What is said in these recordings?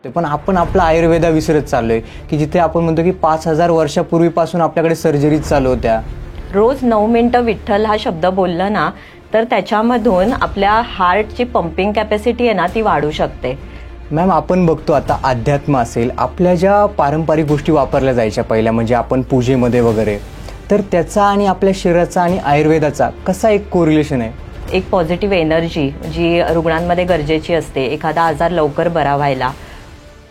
पण आपण आपला आयुर्वेदा विसरत चाललोय की जिथे आपण म्हणतो की 5000 वर्षापूर्वीपासून आपल्याकडे सर्जरीज चालू होत्या. रोज 9 मिनिटं विठ्ठल हा शब्द बोललं ना तर त्याच्यामधून आपल्या हार्टची पंपिंग कॅपॅसिटी आहे ना ती वाढू शकते. मॅम, आपण बघतो आता अध्यात्म असेल, आपल्या ज्या पारंपरिक गोष्टी वापरल्या जायच्या पहिल्या म्हणजे आपण पूजेमध्ये वगैरे, तर त्याचा आणि आपल्या शरीराचा आणि आयुर्वेदाचा कसा एक कोरिलेशन आहे? एक पॉझिटिव्ह एनर्जी जी रुग्णांमध्ये गरजेची असते एखादा आजार लवकर बरा व्हायला,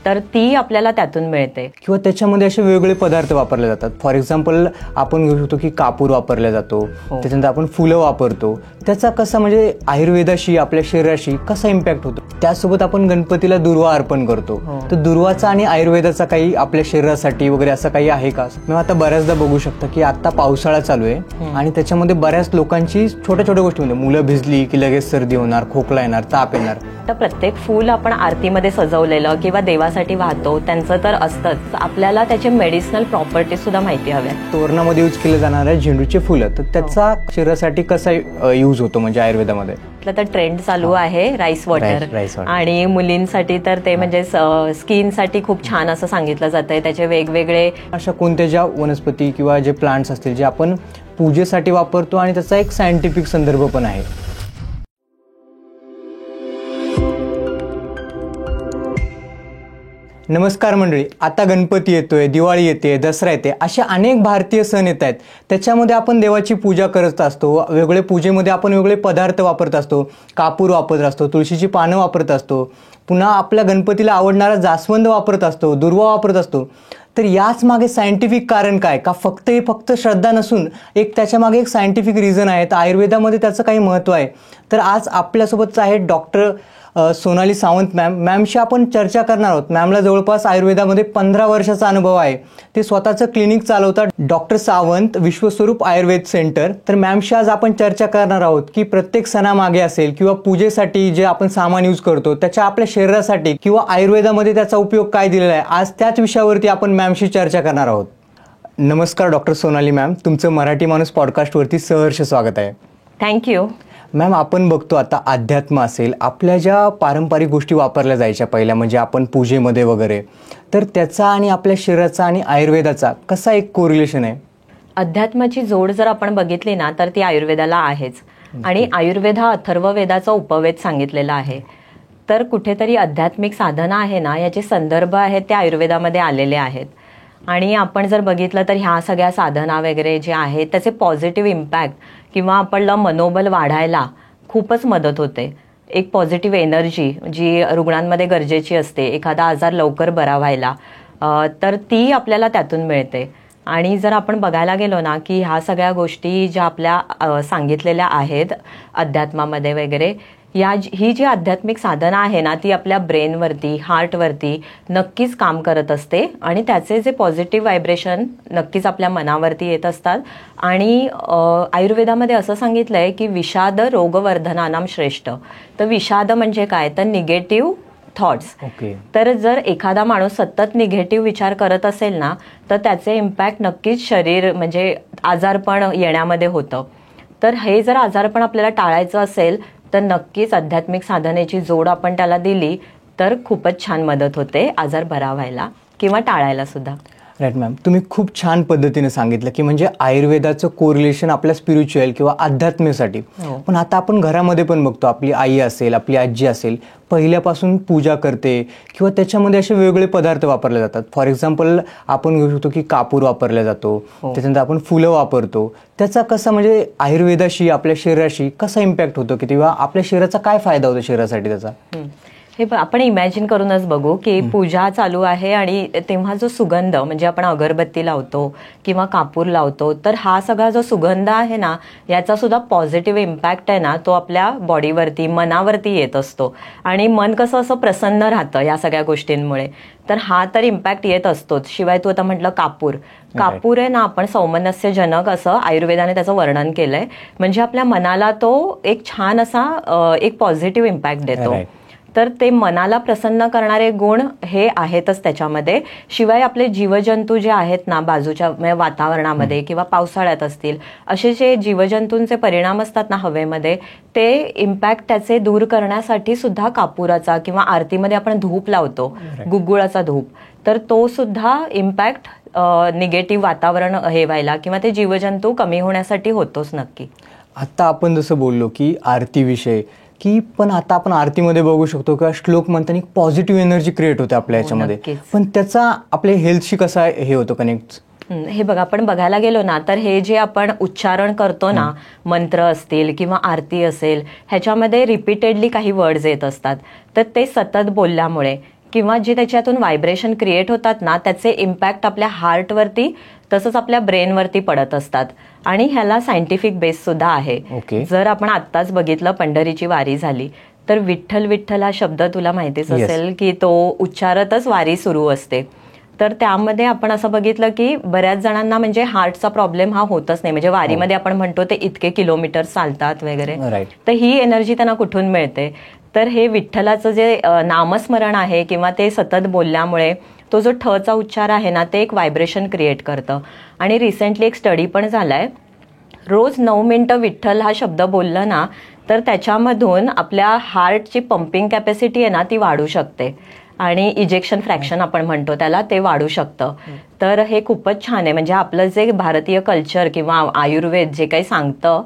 तर ती आपल्याला त्यातून मिळते. किंवा त्याच्यामध्ये असे वेगवेगळे पदार्थ वापरले जातात. फॉर एक्झाम्पल आपण घेऊ शकतो की कापूर वापरला जातो, त्याच्यानंतर आपण फुलं वापरतो. त्याचा कसा म्हणजे आयुर्वेदाशी आपल्या शरीराशी कसा इम्पॅक्ट होतो? त्यासोबत आपण गणपतीला दुर्वा अर्पण करतो, तर दुर्वाचा आणि आयुर्वेदाचा काही आपल्या शरीरासाठी वगैरे असं काही आहे का? मग आता बऱ्याचदा बघू शकता की आता पावसाळा चालू आहे आणि त्याच्यामध्ये बऱ्याच लोकांची छोट्या छोट्या गोष्टी म्हणजे मुलं भिजली की लगेच सर्दी होणार, खोकला येणार, ताप येणार. तर प्रत्येक फूल आपण आरतीमध्ये सजवलेलं किंवा देवासाठी वाहतो त्यांचं तर असतंच, आपल्याला त्याचे मेडिसिनल प्रॉपर्टीज सुद्धा माहिती हव्या. तोरणामध्ये यूज केले जाणारे झेंडूचे फुलं, तर त्याचा शरीरासाठी कसा यूज होतो म्हणजे आयुर्वेदामध्ये? तर ट्रेंड चालू आहे राईस वॉटर, आणि मुलींसाठी तर ते म्हणजे स्किनसाठी खूप छान असं सांगितलं जातंय. त्याचे वेगवेगळे अशा कोणत्या ज्या वनस्पती किंवा जे प्लांट्स असतील जे आपण पूजेसाठी वापरतो आणि त्याचा एक सायंटिफिक संदर्भ पण आहे. नमस्कार मंडळी, आता गणपती येतोय, दिवाळी येते, दसरा येते, असे अनेक भारतीय सण येत आहेत. त्याच्यामध्ये आपण देवाची पूजा करत असतो. वेगवेगळे पूजेमध्ये आपण वेगवेगळे पदार्थ वापरत असतो, कापूर वापरत असतो, तुळशीची पानं वापरत असतो, पुन्हा आपल्या गणपतीला आवडणारा जास्वंद वापरत असतो, दुर्वा वापरत असतो. तर याच मागे सायंटिफिक कारण काय? का फक्त श्रद्धा नसून एक त्याच्या मागे एक सायंटिफिक रिझन आहे. तर आयुर्वेदामध्ये त्याचं काही महत्त्व आहे. तर आज आपल्यासोबतच आहेत डॉक्टर सोनाली सावंत मॅमशी आपण चर्चा करणार आहोत. मॅमला जवळपास आयुर्वेदामध्ये 15 वर्षाचा अनुभव आहे. ते स्वतःचं क्लिनिक चालवतात, डॉक्टर सावंत विश्वस्वरूप आयुर्वेद सेंटर. तर मॅमशी आज आपण चर्चा करणार आहोत की प्रत्येक सणामागे असेल किंवा पूजेसाठी जे आपण सामान यूज करतो त्याच्या आपल्या शरीरासाठी किंवा आयुर्वेदामध्ये त्याचा उपयोग काय दिलेला आहे, आज त्याच विषयावरती आपण मॅमशी चर्चा करणार आहोत. नमस्कार डॉक्टर सोनाली मॅम, तुमचं मराठी माणूस पॉडकास्टवरती सहर्ष स्वागत आहे. थँक्यू. मॅम, आपण बघतो आता अध्यात्म असेल, आपल्या ज्या पारंपरिक गोष्टी वापरल्या जायच्या पहिल्या म्हणजे आपण पूजेमध्ये वगैरे, तर त्याचा आणि आपल्या शरीराचा आणि आयुर्वेदाचा कसा एक कोरिलेशन आहे? अध्यात्माची जोड जर आपण बघितली ना तर ती आयुर्वेदाला आहेच. आणि आयुर्वेद हा अथर्ववेदाचा उपवेद सांगितलेला आहे. तर कुठेतरी आध्यात्मिक साधना आहे ना याचे संदर्भ आहेत ते आयुर्वेदामध्ये आलेले आहेत. आणि आपण जर बघितलं तर ह्या सगळ्या साधना वगैरे जे आहेत त्याचे पॉझिटिव्ह इम्पॅक्ट किंवा आपलं मनोबल वाढायला खूपच मदत होते. एक पॉझिटिव्ह एनर्जी जी रुग्णांमध्ये गरजेची असते एखादा आजार लवकर बरा व्हायला, तर ती आपल्याला त्यातून मिळते. आणि जर आपण बघायला गेलो ना की ह्या सगळ्या गोष्टी ज्या आपल्या सांगितलेल्या आहेत अध्यात्मामध्ये वगैरे, ही जी आध्यात्मिक साधना आहे ना ती आपल्या ब्रेनवरती, हार्टवरती नक्कीच काम करत असते. आणि त्याचे जे पॉझिटिव्ह व्हायब्रेशन नक्कीच आपल्या मनावरती येत असतात. आणि आयुर्वेदामध्ये असं सांगितलंय की विषाद रोगवर्धनानाम श्रेष्ठ. तर विषाद म्हणजे काय, तर निगेटिव्ह थॉट्स. तर जर एखादा माणूस सतत निगेटिव्ह विचार करत असेल ना तर त्याचे इम्पॅक्ट नक्कीच शरीर म्हणजे आजारपण येण्यामध्ये होतं. तर हे जर आजारपण आपल्याला टाळायचं असेल तर नक्कीच आध्यात्मिक साधनेची जोड आपण त्याला दिली तर खूपच छान मदत होते आजार बरा व्हायला किंवा टाळायला सुद्धा. राईट मॅम, तुम्ही खूप छान पद्धतीने सांगितलं की म्हणजे आयुर्वेदाचं कोरिलेशन आपल्या स्पिरिच्युअल किंवा अध्यात्मासाठी. पण आता आपण घरामध्ये पण बघतो, आपली आई असेल, आपली आजी असेल, पहिल्यापासून पूजा करते किंवा त्याच्यामध्ये असे वेगवेगळे पदार्थ वापरले जातात. फॉर एक्झाम्पल आपण घेऊ शकतो की कापूर वापरला जातो, त्याच्यानंतर आपण फुलं वापरतो. त्याचा कसा म्हणजे आयुर्वेदाशी आपल्या शरीराशी कसा इम्पॅक्ट होतो की किंवा आपल्या शरीराचा काय फायदा होतो शरीरासाठी त्याचा? हे आपण इमॅजिन करूनच बघू की पूजा चालू आहे आणि तेव्हा जो सुगंध म्हणजे आपण अगरबत्ती लावतो किंवा कापूर लावतो, तर हा सगळा जो सुगंध आहे ना याचा सुद्धा पॉझिटिव्ह इम्पॅक्ट आहे ना तो आपल्या बॉडीवरती, मनावरती येत असतो. आणि मन कसं असं प्रसन्न राहतं या सगळ्या गोष्टींमुळे. तर हा तर इम्पॅक्ट येत असतोच. शिवाय तू आता म्हटलं कापूर आहे ना, आपण सौमनस्यजनक असं आयुर्वेदाने त्याचं वर्णन केलंय. म्हणजे आपल्या मनाला तो एक छान असा एक पॉझिटिव्ह इम्पॅक्ट देतो. तर ते मनाला प्रसन्न करणारे गुण हे आहेतच त्याच्यामध्ये. शिवाय आपले जीवजंतू जे आहेत ना बाजूच्या वातावरणामध्ये किंवा पावसाळ्यात असतील असे जे जीवजंतूंचे परिणाम असतात ना हवेमध्ये, ते इम्पॅक्ट त्याचे दूर करण्यासाठी सुद्धा कापुराचा किंवा आरतीमध्ये आपण धूप लावतो, गुग्गुळाचा धूप, तर तो सुद्धा इम्पॅक्ट निगेटिव्ह वातावरण हे व्हायला किंवा ते जीवजंतू कमी होण्यासाठी होतोच नक्की. आता आपण जसं बोललो की आरतीविषयी की पण आता आपण आरतीमध्ये बघू शकतो किंवा श्लोक म्हणताना एक पॉझिटिव्ह एनर्जी क्रिएट होते आपल्या ह्याच्यामध्ये, पण त्याचा आपल्या हेल्थशी कसा हे होतो कनेक्ट? हे बघा, आपण बघायला गेलो ना तर हे जे आपण उच्चारण करतो ना, मंत्र असतील किंवा आरती असेल, ह्याच्यामध्ये रिपीटेडली काही वर्ड्स येत असतात. तर ते सतत बोलल्यामुळे किंवा जे त्याच्यातून व्हायब्रेशन क्रिएट होतात ना, त्याचे इम्पॅक्ट आपल्या हार्टवरती तसंच आपल्या ब्रेनवरती पडत असतात. आणि ह्याला सायंटिफिक बेस सुद्धा आहे. जर आपण आत्ताच बघितलं, पंढरीची वारी झाली तर विठ्ठल विठ्ठल हा शब्द तुला माहितीच असेल की तो उच्चारतच वारी सुरू असते. तर त्यामध्ये आपण असं बघितलं की बऱ्याच जणांना म्हणजे हार्टचा प्रॉब्लेम हा होतच नाही. म्हणजे वारीमध्ये आपण म्हणतो ते इतके किलोमीटर चालतात वगैरे, तर ही एनर्जी त्यांना कुठून मिळते? तर हे विठ्ठलाचं जे नामस्मरण आहे किंवा ते सतत बोलल्यामुळे तो जो ठचा उच्चार आहे ना, ते एक व्हायब्रेशन क्रिएट करतं. आणि रिसेंटली एक स्टडी पण झालाय, रोज 9 मिनिटं विठ्ठल हा शब्द बोलला ना तर त्याच्यामधून आपल्या हार्टची पंपिंग कॅपॅसिटी आहे ना ती वाढू शकते आणि इजेक्शन फ्रॅक्शन आपण म्हणतो त्याला, ते वाढू शकतं. तर हे खूपच छान आहे. म्हणजे आपलं जे भारतीय कल्चर किंवा आयुर्वेद जे काही सांगतं,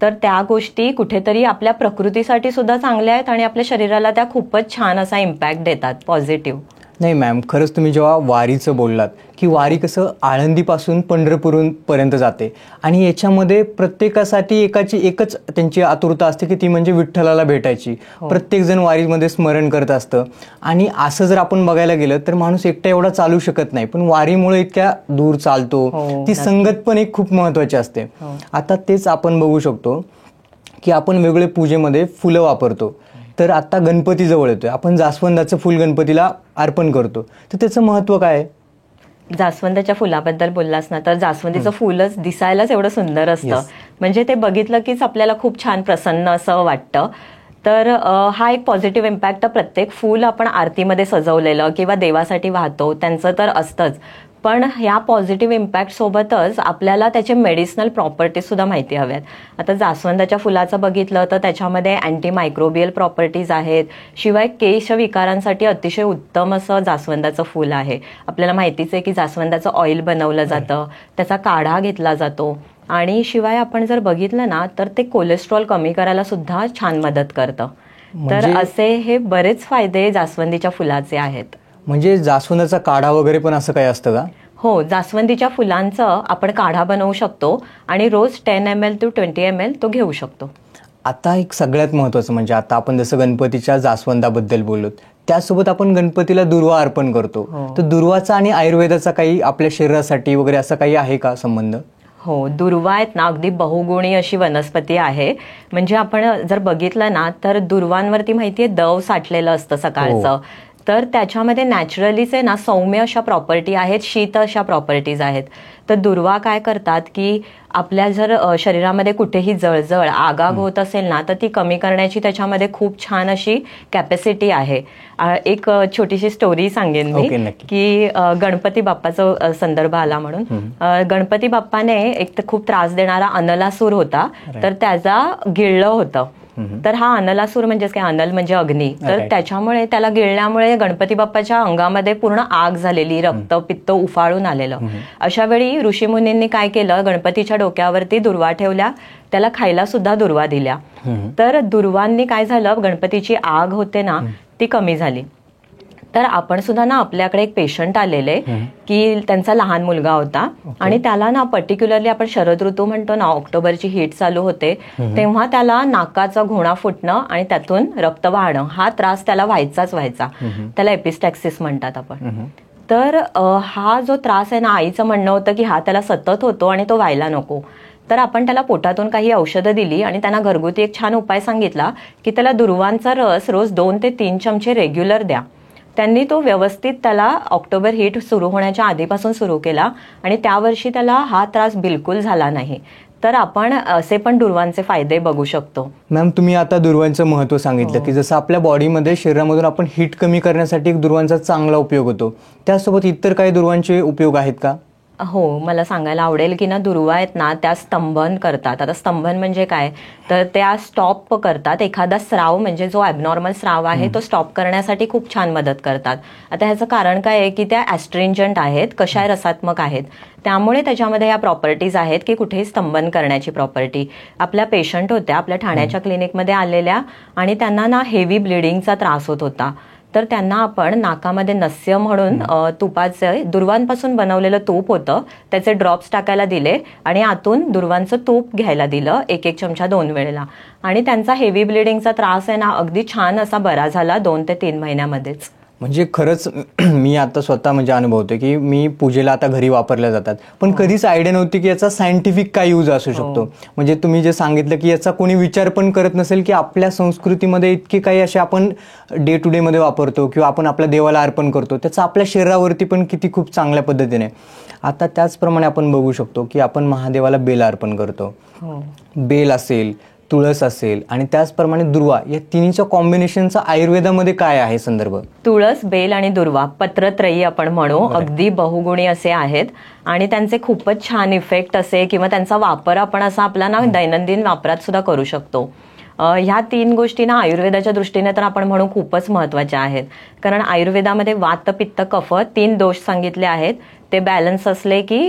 तर त्या गोष्टी कुठेतरी आपल्या प्रकृतीसाठी सुद्धा चांगल्या आहेत आणि आपल्या शरीराला त्या खूपच छान असा इम्पॅक्ट देतात, पॉझिटिव्ह. नाही मॅम, खरंच तुम्ही जेव्हा वारीचं बोललात की वारी कसं आळंदीपासून पंढरपूरपर्यंत जाते आणि याच्यामध्ये प्रत्येकासाठी एकच त्यांची आतुरता असते की ती म्हणजे विठ्ठलाला भेटायची. प्रत्येकजण वारीमध्ये स्मरण करत असतं. आणि असं जर आपण बघायला गेलं तर माणूस एकटा एवढा चालू शकत नाही, पण वारीमुळे इतक्या दूर चालतो. ती संगत पण एक खूप महत्वाची असते. आता तेच आपण बघू शकतो की आपण वेगवेगळे पूजेमध्ये फुलं वापरतो. तर आता गणपती जवळ येतोय, आपण जास्वंदाचं फुल गणपतीला अर्पण करतो, तर त्याचं महत्व काय आहे? जास्वंदाच्या फुलाबद्दल बोललास ना, तर जास्वंदीचं फुलच दिसायलाच एवढं सुंदर असतं. म्हणजे ते बघितलं कीच आपल्याला खूप छान प्रसन्न असं वाटतं. तर हा एक पॉझिटिव्ह इम्पॅक्ट प्रत्येक फूल आपण आरतीमध्ये सजवलेलं किंवा देवासाठी वाहतो त्यांचं तर असतंच, पण ह्या पॉझिटिव्ह इम्पॅक्ट सोबतच आपल्याला त्याचे मेडिसिनल प्रॉपर्टीज सुद्धा माहिती हव्यात. आता जास्वंदाच्या फुलाचं बघितलं तर त्याच्यामध्ये अँटी मायक्रोबियल प्रॉपर्टीज आहेत. शिवाय केश विकारांसाठी अतिशय उत्तम असं जास्वंदाचं फुल आहे. आपल्याला माहितीच आहे की जास्वंदाचं ऑइल बनवलं जातं, त्याचा काढा घेतला जातो. आणि शिवाय आपण जर बघितलं ना तर ते कोलेस्ट्रॉल कमी करायला सुद्धा छान मदत करतं. तर असे हे बरेच फायदे जास्वंदीच्या फुलाचे आहेत. म्हणजे जास्वंदाचा काढा वगैरे पण असं काही असतं का? हो, जास्वंदीच्या फुलांचं आपण काढा बनवू शकतो आणि रोज 10 ml to 20 ml तो घेऊ शकतो. आता एक सगळ्यात महत्त्वाचं म्हणजे आता आपण जसं गणपतीच्या जास्वंदाबद्दल बोललो, त्यासोबत आपण गणपतीला दुर्वा अर्पण करतो. तर दुर्वाचा आणि आयुर्वेदाचा काही आपल्या शरीरासाठी वगैरे असं काही आहे का संबंध? हो, दुर्वा आहेत ना, अगदी बहुगुणी अशी वनस्पती आहे. म्हणजे आपण जर बघितलं ना तर दुर्वांवरती माहितीये दव साठलेलं असतं सकाळचं. तर त्याच्यामध्ये नॅचरलीच आहे ना सौम्य अशा प्रॉपर्टी आहेत, शीत अशा प्रॉपर्टीज आहेत. तर दुर्वा काय करतात की आपल्या जर शरीरामध्ये कुठेही जळजळ आगाग होत असेल ना तर ती कमी करण्याची त्याच्यामध्ये खूप छान अशी कॅपॅसिटी आहे. एक छोटीशी स्टोरी सांगेन मी की गणपती बाप्पाचा संदर्भ आला म्हणून. गणपती बाप्पाने एक तर खूप त्रास देणारा अनलासूर होता, तर त्याचा गिळलं होतं. तर हा अनलासूर म्हणजेच काय, अनल म्हणजे अग्नी, तर त्याच्यामुळे त्याला गिळल्यामुळे गणपती बाप्पाच्या अंगामध्ये पूर्ण आग झालेली, रक्त पित्त उफाळून आलेलं. अशा वेळी ऋषीमुनींनी काय केलं, गणपतीच्या डोक्यावरती दुर्वा ठेवल्या, त्याला खायला सुद्धा दुर्वा दिल्या. तर दुर्वांनी काय झालं, गणपतीची आग होते ना ती कमी झाली. तर आपण सुद्धा ना आपल्याकडे एक पेशंट आलेले की त्यांचा लहान मुलगा होता आणि त्याला ना पर्टिक्युलरली आपण शरद ऋतू म्हणतो ना, ऑक्टोबरची हीट चालू होते तेव्हा त्याला नाकाचा घोणा फुटणं आणि त्यातून रक्त वाहणं हा त्रास त्याला व्हायचाच व्हायचा. त्याला एपिस्टॅक्सिस म्हणतात आपण. तर हा जो त्रास आहे ना, आईचं म्हणणं होतं की हा त्याला सतत होतो आणि तो व्हायला नको. तर आपण त्याला पोटातून काही औषधं दिली आणि त्यांना घरगुती एक छान उपाय सांगितला की त्याला दुर्वांचा रस रोज 2 ते 3 चमचे रेग्युलर द्या. त्यांनी तो व्यवस्थित त्याला ऑक्टोबर हीट सुरू होण्याच्या आधीपासून सुरू केला आणि त्या वर्षी त्याला हा त्रास बिलकुल झाला नाही. तर आपण असे पण दुर्वांचे फायदे बघू शकतो. मॅम, तुम्ही आता दुर्वांचं महत्त्व सांगितलं की जसं आपल्या बॉडीमध्ये शरीरामधून आपण हीट कमी करण्यासाठी एक दुर्वांचा चांगला उपयोग होतो, त्यासोबत इतर काही दुर्वांचे उपयोग आहेत का? हो, मला सांगायला आवडेल की ना दुर्वा आहेत ना त्या स्तंभन करतात. आता स्तंभन म्हणजे काय, तर त्या स्टॉप करतात एखादा स्राव, म्हणजे जो ॲबनॉर्मल स्राव आहे तो स्टॉप करण्यासाठी खूप छान मदत करतात. आता ह्याचं कारण काय आहे की त्या ॲस्ट्रिंजंट आहेत, कषाय रसात्मक आहेत, त्यामुळे त्याच्यामध्ये या प्रॉपर्टीज आहेत की कुठेही स्तंभन करण्याची प्रॉपर्टी. आपल्या पेशंट होत्या आपल्या ठाण्याच्या क्लिनिकमध्ये आलेल्या आणि त्यांना ना हेवी ब्लिडिंगचा त्रास होत होता. तर त्यांना आपण नाकामध्ये नस्य म्हणून तुपाचे दुर्वांपासून बनवलेलं तूप होतं, त्याचे ड्रॉप्स टाकायला दिले आणि आतून दुर्वांचं तूप घ्यायला दिलं 1-1 चमचा 2 वेळेला. आणि त्यांचा हेवी ब्लिडिंगचा त्रास आहे ना अगदी छान असा बरा झाला 2 ते 3 महिन्यामध्येच. म्हणजे खरंच मी आता स्वतः म्हणजे अनुभवतो की मी पूजेला आता घरी वापरल्या जातात, पण कधीच आयडिया नव्हती की याचा सायंटिफिक काय यूज असू शकतो. म्हणजे तुम्ही जे सांगितलं की याचा कोणी विचार पण करत नसेल की आपल्या संस्कृतीमध्ये इतके काही असे आपण डे टू डे मध्ये वापरतो किंवा आपण आपल्या देवाला अर्पण करतो, त्याचा आपल्या शरीरावरती पण किती खूप चांगल्या पद्धतीने. आता त्याचप्रमाणे आपण बघू शकतो की आपण महादेवाला बेल अर्पण करतो. बेल असेल, तुळस असेल आणि त्याचप्रमाणे दुर्वा, या तिन्हीच्या कॉम्बिनेशनचा आयुर्वेदामध्ये काय आहे संदर्भ? तुळस, बेल आणि दुर्वा पत्रत्रयी आपण म्हणू, अगदी बहुगुणी असे आहेत आणि त्यांचे खूपच छान इफेक्ट असे किंवा त्यांचा वापर आपण असा आपला ना दैनंदिन वापरात सुद्धा करू शकतो. ह्या 3 गोष्टी ना आयुर्वेदाच्या दृष्टीने तर आपण म्हणू खूपच महत्त्वाच्या आहेत. कारण आयुर्वेदामध्ये वात, पित्त, कफ 3 दोष सांगितले आहेत. ते बॅलन्स असले की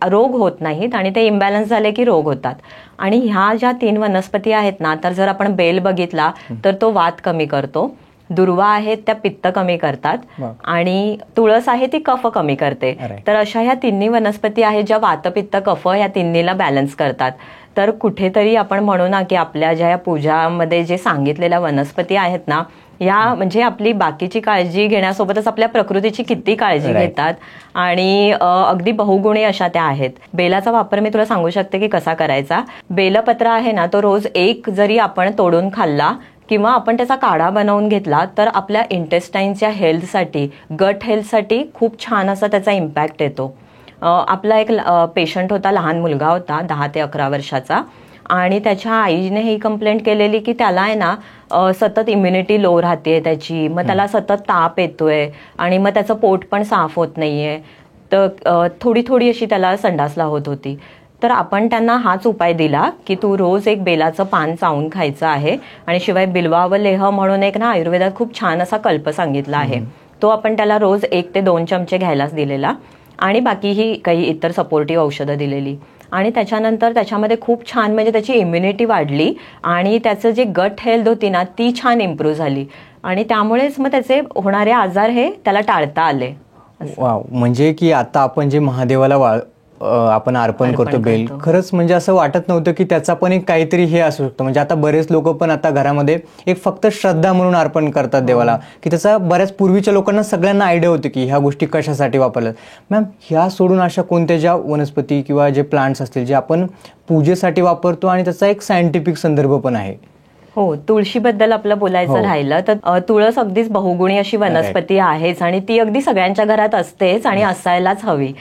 रोग होत नाहीत आणि ते इम्बॅलन्स झाले की रोग होतात. आणि ह्या ज्या 3 वनस्पती आहेत ना, तर जर आपण बेल बघितला तर तो वात कमी करतो, दुर्वा आहेत त्या पित्त कमी करतात आणि तुळस आहे ती कफ कमी करते. तर अशा ह्या 3 वनस्पती आहेत ज्या वात, पित्त, कफ या 3ला बॅलन्स करतात. तर कुठेतरी आपण म्हणू ना की आपल्या ज्या पूजामध्ये जे सांगितलेल्या वनस्पती आहेत ना, या म्हणजे आपली बाकीची काळजी घेण्यासोबतच आपल्या प्रकृतीची किती काळजी घेतात आणि अगदी बहुगुणी अशा त्या आहेत. बेलाचा वापर मी तुला सांगू शकते की कसा करायचा. बेलपत्र आहे ना, तो रोज 1 जरी आपण तोडून खाल्ला किंवा आपण त्याचा काढा बनवून घेतला तर आपल्या इंटेस्टाईनच्या हेल्थसाठी, गट हेल्थसाठी खूप छान असा त्याचा इम्पॅक्ट येतो. आपला एक पेशंट होता, लहान मुलगा होता 10 ते 11 वर्षाचा आणि त्याच्या आईने ही कंप्लेंट केलेली की त्याला आहे ना सतत इम्युनिटी लो राहते त्याची, मग त्याला सतत ताप येतोय आणि मग त्याचं पोट पण साफ होत नाहीये, तर थोडी थोडी अशी त्याला संडासला होत होती. तर आपण त्यांना हाच उपाय दिला की तू रोज 1 बेलाचं पान चावून खायचं आहे आणि शिवाय बिल्वावलेह म्हणून एक ना आयुर्वेदात खूप छान असा कल्प सांगितला आहे, तो आपण त्याला रोज 1 ते 2 चमचे घ्यायलाच दिलेला आणि बाकीही काही इतर सपोर्टिव्ह औषधं दिलेली. आणि त्याच्यानंतर त्याच्यामध्ये खूप छान म्हणजे त्याची इम्युनिटी वाढली आणि त्याचं जे गट हेल्थ होती ना ती छान इम्प्रूव्ह झाली आणि त्यामुळेच मग त्याचे होणारे आजार हे त्याला टाळता आले. वाव, म्हणजे की आता आपण जे महादेवाला आपण अर्पण करतो बेल, खरंच म्हणजे असं वाटत नव्हतं की त्याचा पण एक काहीतरी हे असू शकतं. म्हणजे आता बरेच लोक पण आता घरामध्ये एक फक्त श्रद्धा म्हणून अर्पण करतात देवाला, की त्याचा बऱ्याच पूर्वीच्या लोकांना सगळ्यांना आयडिया होती की ह्या गोष्टी कशासाठी वापरल्या. मॅम, ह्या सोडून अशा कोणत्या ज्या वनस्पती किंवा जे प्लांट्स असतील जे आपण पूजेसाठी वापरतो आणि त्याचा एक सायंटिफिक संदर्भ पण आहे? हो, तुळशीबद्दल आपलं बोलायचं राहिलं तर तुळस अगदीच बहुगुणी अशी वनस्पती आहेच आणि ती अगदी सगळ्यांच्या घरात असतेच आणि असायलाच हवी,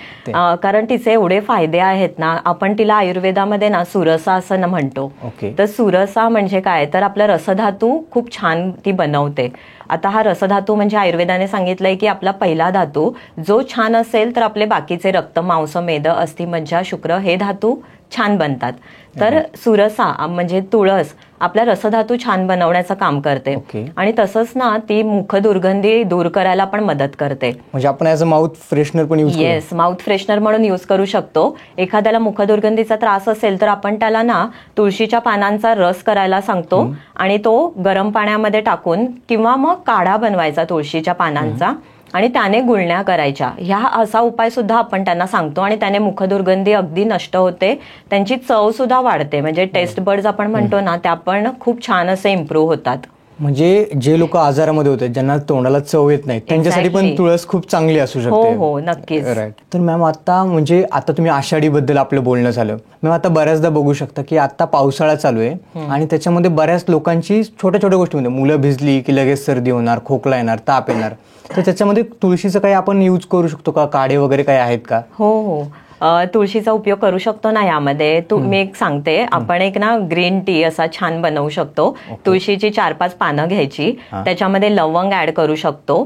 कारण तिचे एवढे फायदे आहेत ना. आपण तिला आयुर्वेदामध्ये ना सुरसा असं म्हणतो. तर सुरसा म्हणजे काय, तर आपला रसधातू खूप छान ती बनवते. आता हा रसधातू म्हणजे आयुर्वेदाने सांगितलंय की आपला पहिला धातू जो छान असेल तर आपले बाकीचे रक्त, मांस, मेद, अस्थि, मज्जा, शुक्र हे धातू छान बनतात. तर सुरसा म्हणजे तुळस आपल्या रसधातू छान बनवण्याचं काम करते आणि तसंच ना ती मुखदुर्गंधी दूर करायला पण मदत करते. म्हणजे आपण ॲज अ माउथ फ्रेशनर पण यूज येस, माउथ फ्रेशनर म्हणून यूज करू शकतो. एखाद्याला मुखदुर्गंधीचा त्रास असेल तर आपण त्याला ना तुळशीच्या पानांचा रस करायला सांगतो आणि तो गरम पाण्यामध्ये टाकून किंवा मग काढा बनवायचा तुळशीच्या पानांचा आणि त्याने गुळण्या करायच्या. ह्या असा उपाय सुद्धा आपण त्यांना सांगतो आणि त्याने मुखदुर्गंधी अगदी नष्ट होते, त्यांची चव सुद्धा वाढते. म्हणजे टेस्ट बर्ड्स आपण म्हणतो ना त्या पण खूप छान असे इम्प्रूव्ह होतात. म्हणजे जे लोक आजारामध्ये होते, ज्यांना तोंडाला चव येत नाही, त्यांच्यासाठी पण तुळस खूप चांगली असू शकते. हो, नक्कीच. राईट. तर मॅम, आता तुम्ही आषाढीबद्दल आपलं बोलणं झालं. मॅम, आता बऱ्याचदा बघू शकता की आता पावसाळा चालू आहे आणि त्याच्यामध्ये बऱ्याच लोकांची छोट्या छोट्या गोष्टीमध्ये मुलं भिजली की लगेच सर्दी होणार, खोकला येणार, ताप येणार, तर त्याच्यामध्ये तुळशीचं काही आपण यूज करू शकतो का? काढे वगैरे काही आहेत का? हो, तुळशीचा उपयोग करू शकतो ना यामध्ये. मी एक सांगते, आपण एक ना ग्रीन टी असा छान बनवू शकतो. तुळशीची 4-5 पानं घ्यायची, त्याच्यामध्ये लवंग ऍड करू शकतो.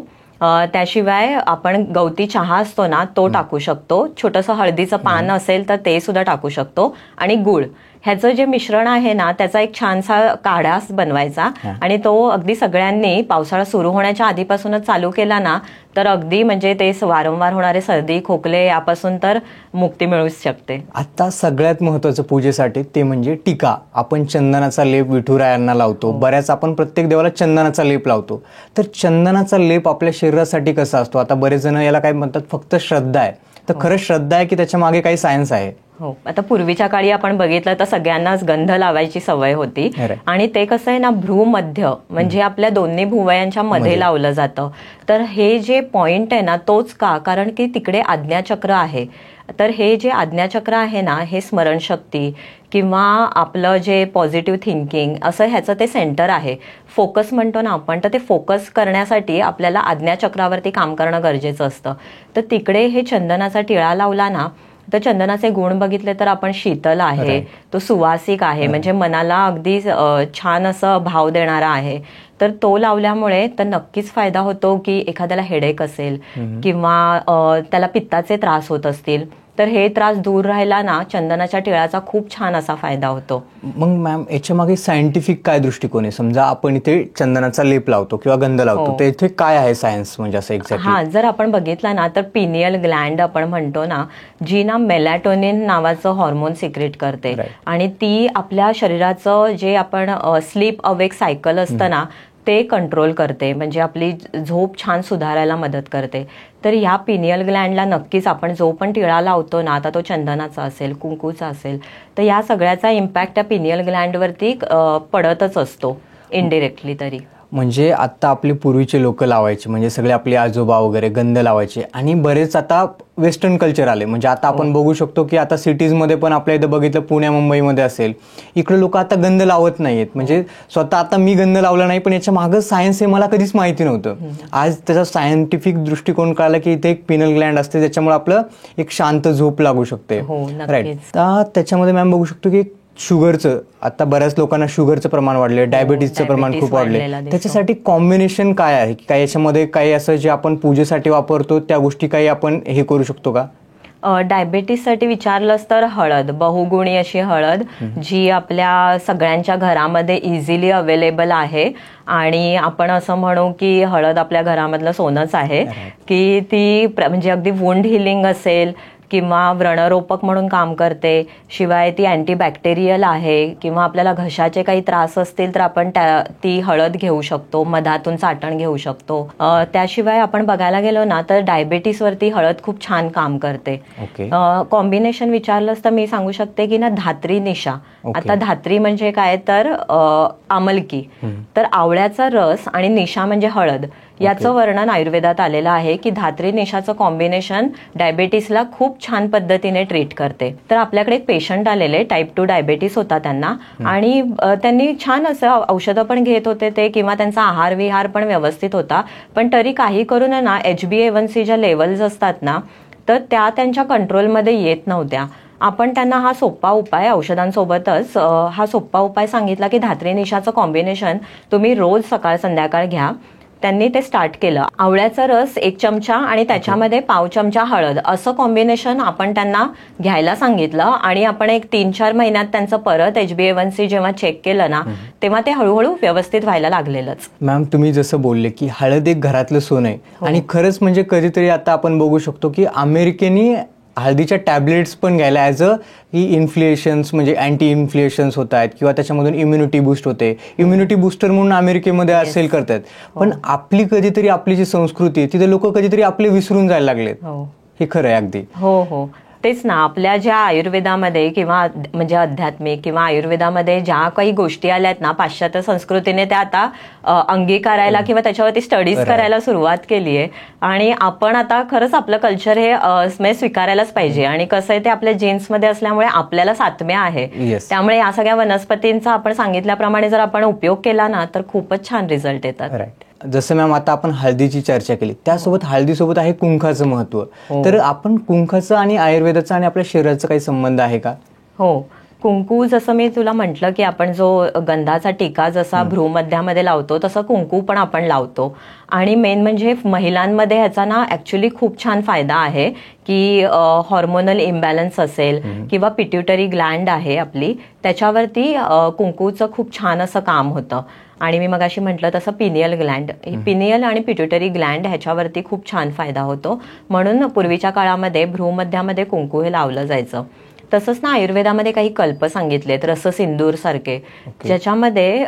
त्याशिवाय आपण गवती चहा असतो ना तो टाकू शकतो. छोटंसं हळदीचं पान असेल तर ते सुद्धा टाकू शकतो. आणि गुळ, ह्याचं जे मिश्रण आहे ना त्याचा एक छानसा काढा बनवायचा आणि तो अगदी सगळ्यांनी पावसाळा सुरू होण्याच्या आधीपासूनच चालू केला ना तर अगदी म्हणजे ते वारंवार होणारे सर्दी खोकले यापासून तर मुक्ती मिळूच शकते. आता सगळ्यात महत्वाचं पूजेसाठी ते म्हणजे टीका. आपण चंदनाचा लेप विठुरायांना लावतो. बऱ्याच आपण प्रत्येक देवाला चंदनाचा लेप लावतो. तर चंदनाचा लेप आपल्या शरीरासाठी कसा असतो? आता बरेच जण याला काय म्हणतात, फक्त श्रद्धा आहे. तर खरंच श्रद्धा आहे की त्याच्या मागे काही सायन्स आहे? हो, आता पूर्वीच्या काळी आपण बघितलं तर सगळ्यांनाच गंध लावायची सवय होती आणि ते कसं आहे ना भ्रूमध्य म्हणजे आपल्या दोन्ही भुवयांच्या मध्ये लावलं जातं. तर हे जे पॉइंट आहे ना तोच का, कारण की तिकडे आज्ञाचक्र आहे. तर हे जे आज्ञाचक्र आहे ना हे स्मरणशक्ती किंवा आपलं जे पॉझिटिव्ह थिंकिंग असं ह्याचं ते सेंटर आहे. फोकस म्हणतो ना आपण, तर ते फोकस करण्यासाठी आपल्याला आज्ञाचक्रावरती काम करणं गरजेचं असतं. तर तिकडे हे चंदनाचा टिळा लावला ना तर चंदनाचे गुण बघितले तर आपण शीतल आहे, तो सुवासिक आहे, म्हणजे मनाला अगदी छान असं भाव देणारा आहे. तर तो लावल्यामुळे तर नक्कीच फायदा होतो की एखाद्याला हेडेक असेल किंवा त्याला पित्ताचे त्रास होत असतील तर हे त्रास दूर राहिला ना चंदनाच्या टिळाचा खूप छान असा फायदा होतो. मग मॅम याच्या मागे सायंटिफिक काय दृष्टिकोन आहे? समजा आपण इथे चंदनाचा लेप लावतो किंवा गंध लावतो, तर इथे काय आहे सायन्स म्हणजे असं एक्झॅक्टली? हा, जर आपण बघितलं ना तर पिनियल ग्लँड आपण म्हणतो ना, जी ना मेलॅटोनिन नावाचं हॉर्मोन सिक्रेट करते आणि ती आपल्या शरीराचं जे आपण स्लीप अवेक सायकल असतं ना ते कंट्रोल करते, म्हणजे आपली झोप छान सुधारायला मदत करते. तर ह्या पिनियल ग्लँडला नक्कीच आपण जो पण टिळा लावतो ना, आता तो चंदनाचा असेल कुंकूचा असेल, तर या सगळ्याचा इम्पॅक्ट त्या पिनियल ग्लँडवरती पडतच असतो इनडिरेक्टली तरी. म्हणजे आता आपले पूर्वीचे लोक लावायचे, म्हणजे सगळे आपले आजोबा वगैरे गंध लावायचे आणि बरेच आता वेस्टर्न कल्चर आले. म्हणजे आता आपण बघू शकतो की आता सिटीजमध्ये पण आपल्या इथं बघितलं, पुण्या मुंबईमध्ये असेल, इकडे लोक आता गंध लावत नाहीयेत. म्हणजे स्वतः आता मी गंध लावला नाही, पण याच्या मागं सायन्स हे मला कधीच माहिती नव्हतं. आज त्याचा सायंटिफिक दृष्टिकोन कळाला की इथे एक पिनल ग्लँड असते, त्याच्यामुळे आपलं एक शांत झोप लागू शकते. राईट. तर त्याच्यामध्ये मॅम बघू शकतो की शुगरचं, आता बऱ्याच लोकांना शुगरचं प्रमाण वाढले, डायबिटीजचं प्रमाण खूप वाढले. त्याच्यासाठी कॉम्बिनेशन काय आहे? काय याच्यामध्ये काही असं जे आपण पूजेसाठी वापरतो त्या गोष्टी काही आपण हे करू शकतो का? डायबिटीससाठी विचारलंच तर हळद, बहुगुणी अशी हळद जी आपल्या सगळ्यांच्या घरामध्ये इझिली अवेलेबल आहे आणि आपण असं म्हणू की हळद आपल्या घरामधलं सोनंच आहे की ती म्हणजे अगदी वुंड हिलिंग असेल किंवा व्रणरोपक म्हणून काम करते. शिवाय ती अँटीबॅक्टेरियल आहे किंवा आपल्याला घशाचे काही त्रास असतील तर आपण ती हळद घेऊ शकतो, मधातून चाटण घेऊ शकतो. त्याशिवाय आपण बघायला गेलो ना तर डायबिटीसवरती हळद खूप छान काम करते. कॉम्बिनेशन विचारलंच तर मी सांगू शकते की ना धात्री निशा. आता धात्री म्हणजे काय तर आमलकी, तर आवळ्याचा रस आणि निशा म्हणजे हळद याचं वर्णन आयुर्वेदात आलेलं आहे की धात्री निशाचं कॉम्बिनेशन डायबिटीसला खूप छान पद्धतीने ट्रीट करते. तर आपल्याकडे एक पेशंट आलेले, टाईप 2 डायबिटीस होता त्यांना आणि त्यांनी छान असं औषधं पण घेत होते ते किंवा त्यांचा आहार विहार पण व्यवस्थित होता, पण तरी काही करून ना HbA1c ज्या लेवल्स असतात ना तर त्या त्यांच्या कंट्रोलमध्ये येत नव्हत्या. आपण त्यांना हा सोपा उपाय औषधांसोबतच हा सोपा उपाय सांगितला की धात्री निशाचं कॉम्बिनेशन तुम्ही रोज सकाळ संध्याकाळ घ्या. त्यांनी ते स्टार्ट केलं. आवळ्याचा रस 1 चमचा आणि त्याच्यामध्ये पाव चमचा हळद असं कॉम्बिनेशन आपण त्यांना घ्यायला सांगितलं आणि आपण एक 3-4 महिन्यात त्यांचं परत HbA1c जेव्हा चेक केलं ना तेव्हा ते हळूहळू व्यवस्थित व्हायला लागलेलंच. मॅम तुम्ही जसं बोलले की हळद एक घरातलं सोनं आहे आणि खरंच म्हणजे कधीतरी आता आपण बघू शकतो की अमेरिकेने हळदीच्या टॅबलेट्स पण घ्यायला ॲज अ ही इन्फ्लेशन्स म्हणजे अँटी इन्फ्लेशन्स होत आहेत किंवा त्याच्यामधून इम्युनिटी बूस्ट होते, इम्युनिटी बूस्टर म्हणून अमेरिकेमध्ये आज सेल करतात. पण आपली कधीतरी आपली जी संस्कृती आहे तिथे लोक कधीतरी आपले विसरून जायला लागलेत. हे खरं आहे अगदी. हो हो, तेच ना. आपल्या ज्या आयुर्वेदामध्ये किंवा म्हणजे आध्यात्मिक किंवा आयुर्वेदामध्ये ज्या काही गोष्टी आल्यात ना पाश्चात्य संस्कृतीने त्या आता अंगीकारायला किंवा त्याच्यावरती स्टडीज करायला सुरुवात केली आहे आणि आपण आता खरंच आपलं कल्चर हे स्वीकारायलाच पाहिजे. आणि कसं आहे ते आपल्या जीन्समध्ये असल्यामुळे आपल्याला सात्म्य आहे, त्यामुळे या सगळ्या वनस्पतींचा आपण सांगितल्याप्रमाणे जर आपण उपयोग केला ना तर खूपच छान रिझल्ट येतात. जसं मॅम आता आपण हळदीची चर्चा केली, त्यासोबत हळदीसोबत आहे कुंकाचं महत्त्व. तर आपण कुंकाचं आणि आयुर्वेदाचा आणि आपल्या शरीराचा काही संबंध आहे का? हो, कुंकू जसं मी तुला म्हटलं की आपण जो गंधाचा टिका जसा भ्रूमध्यामध्ये लावतो तसं कुंकू पण आपण लावतो. आणि मेन म्हणजे महिलांमध्ये ह्याचा ना ॲक्च्युली खूप छान फायदा आहे की हॉर्मोनल इम्बॅलन्स असेल किंवा पिट्युटरी ग्लँड आहे आपली, त्याच्यावरती कुंकूचं खूप छान असं काम होतं. आणि मी मगाशी म्हटलं तसं पिनियल आणि पिट्युटरी ग्लँड ह्याच्यावरती खूप छान फायदा होतो. म्हणून पूर्वीच्या काळामध्ये भ्रूमध्यामध्ये कुंकू हे लावलं जायचं. तसंच ना आयुर्वेदामध्ये काही कल्प सांगितलेत, रससिंदूर सारखे, ज्याच्यामध्ये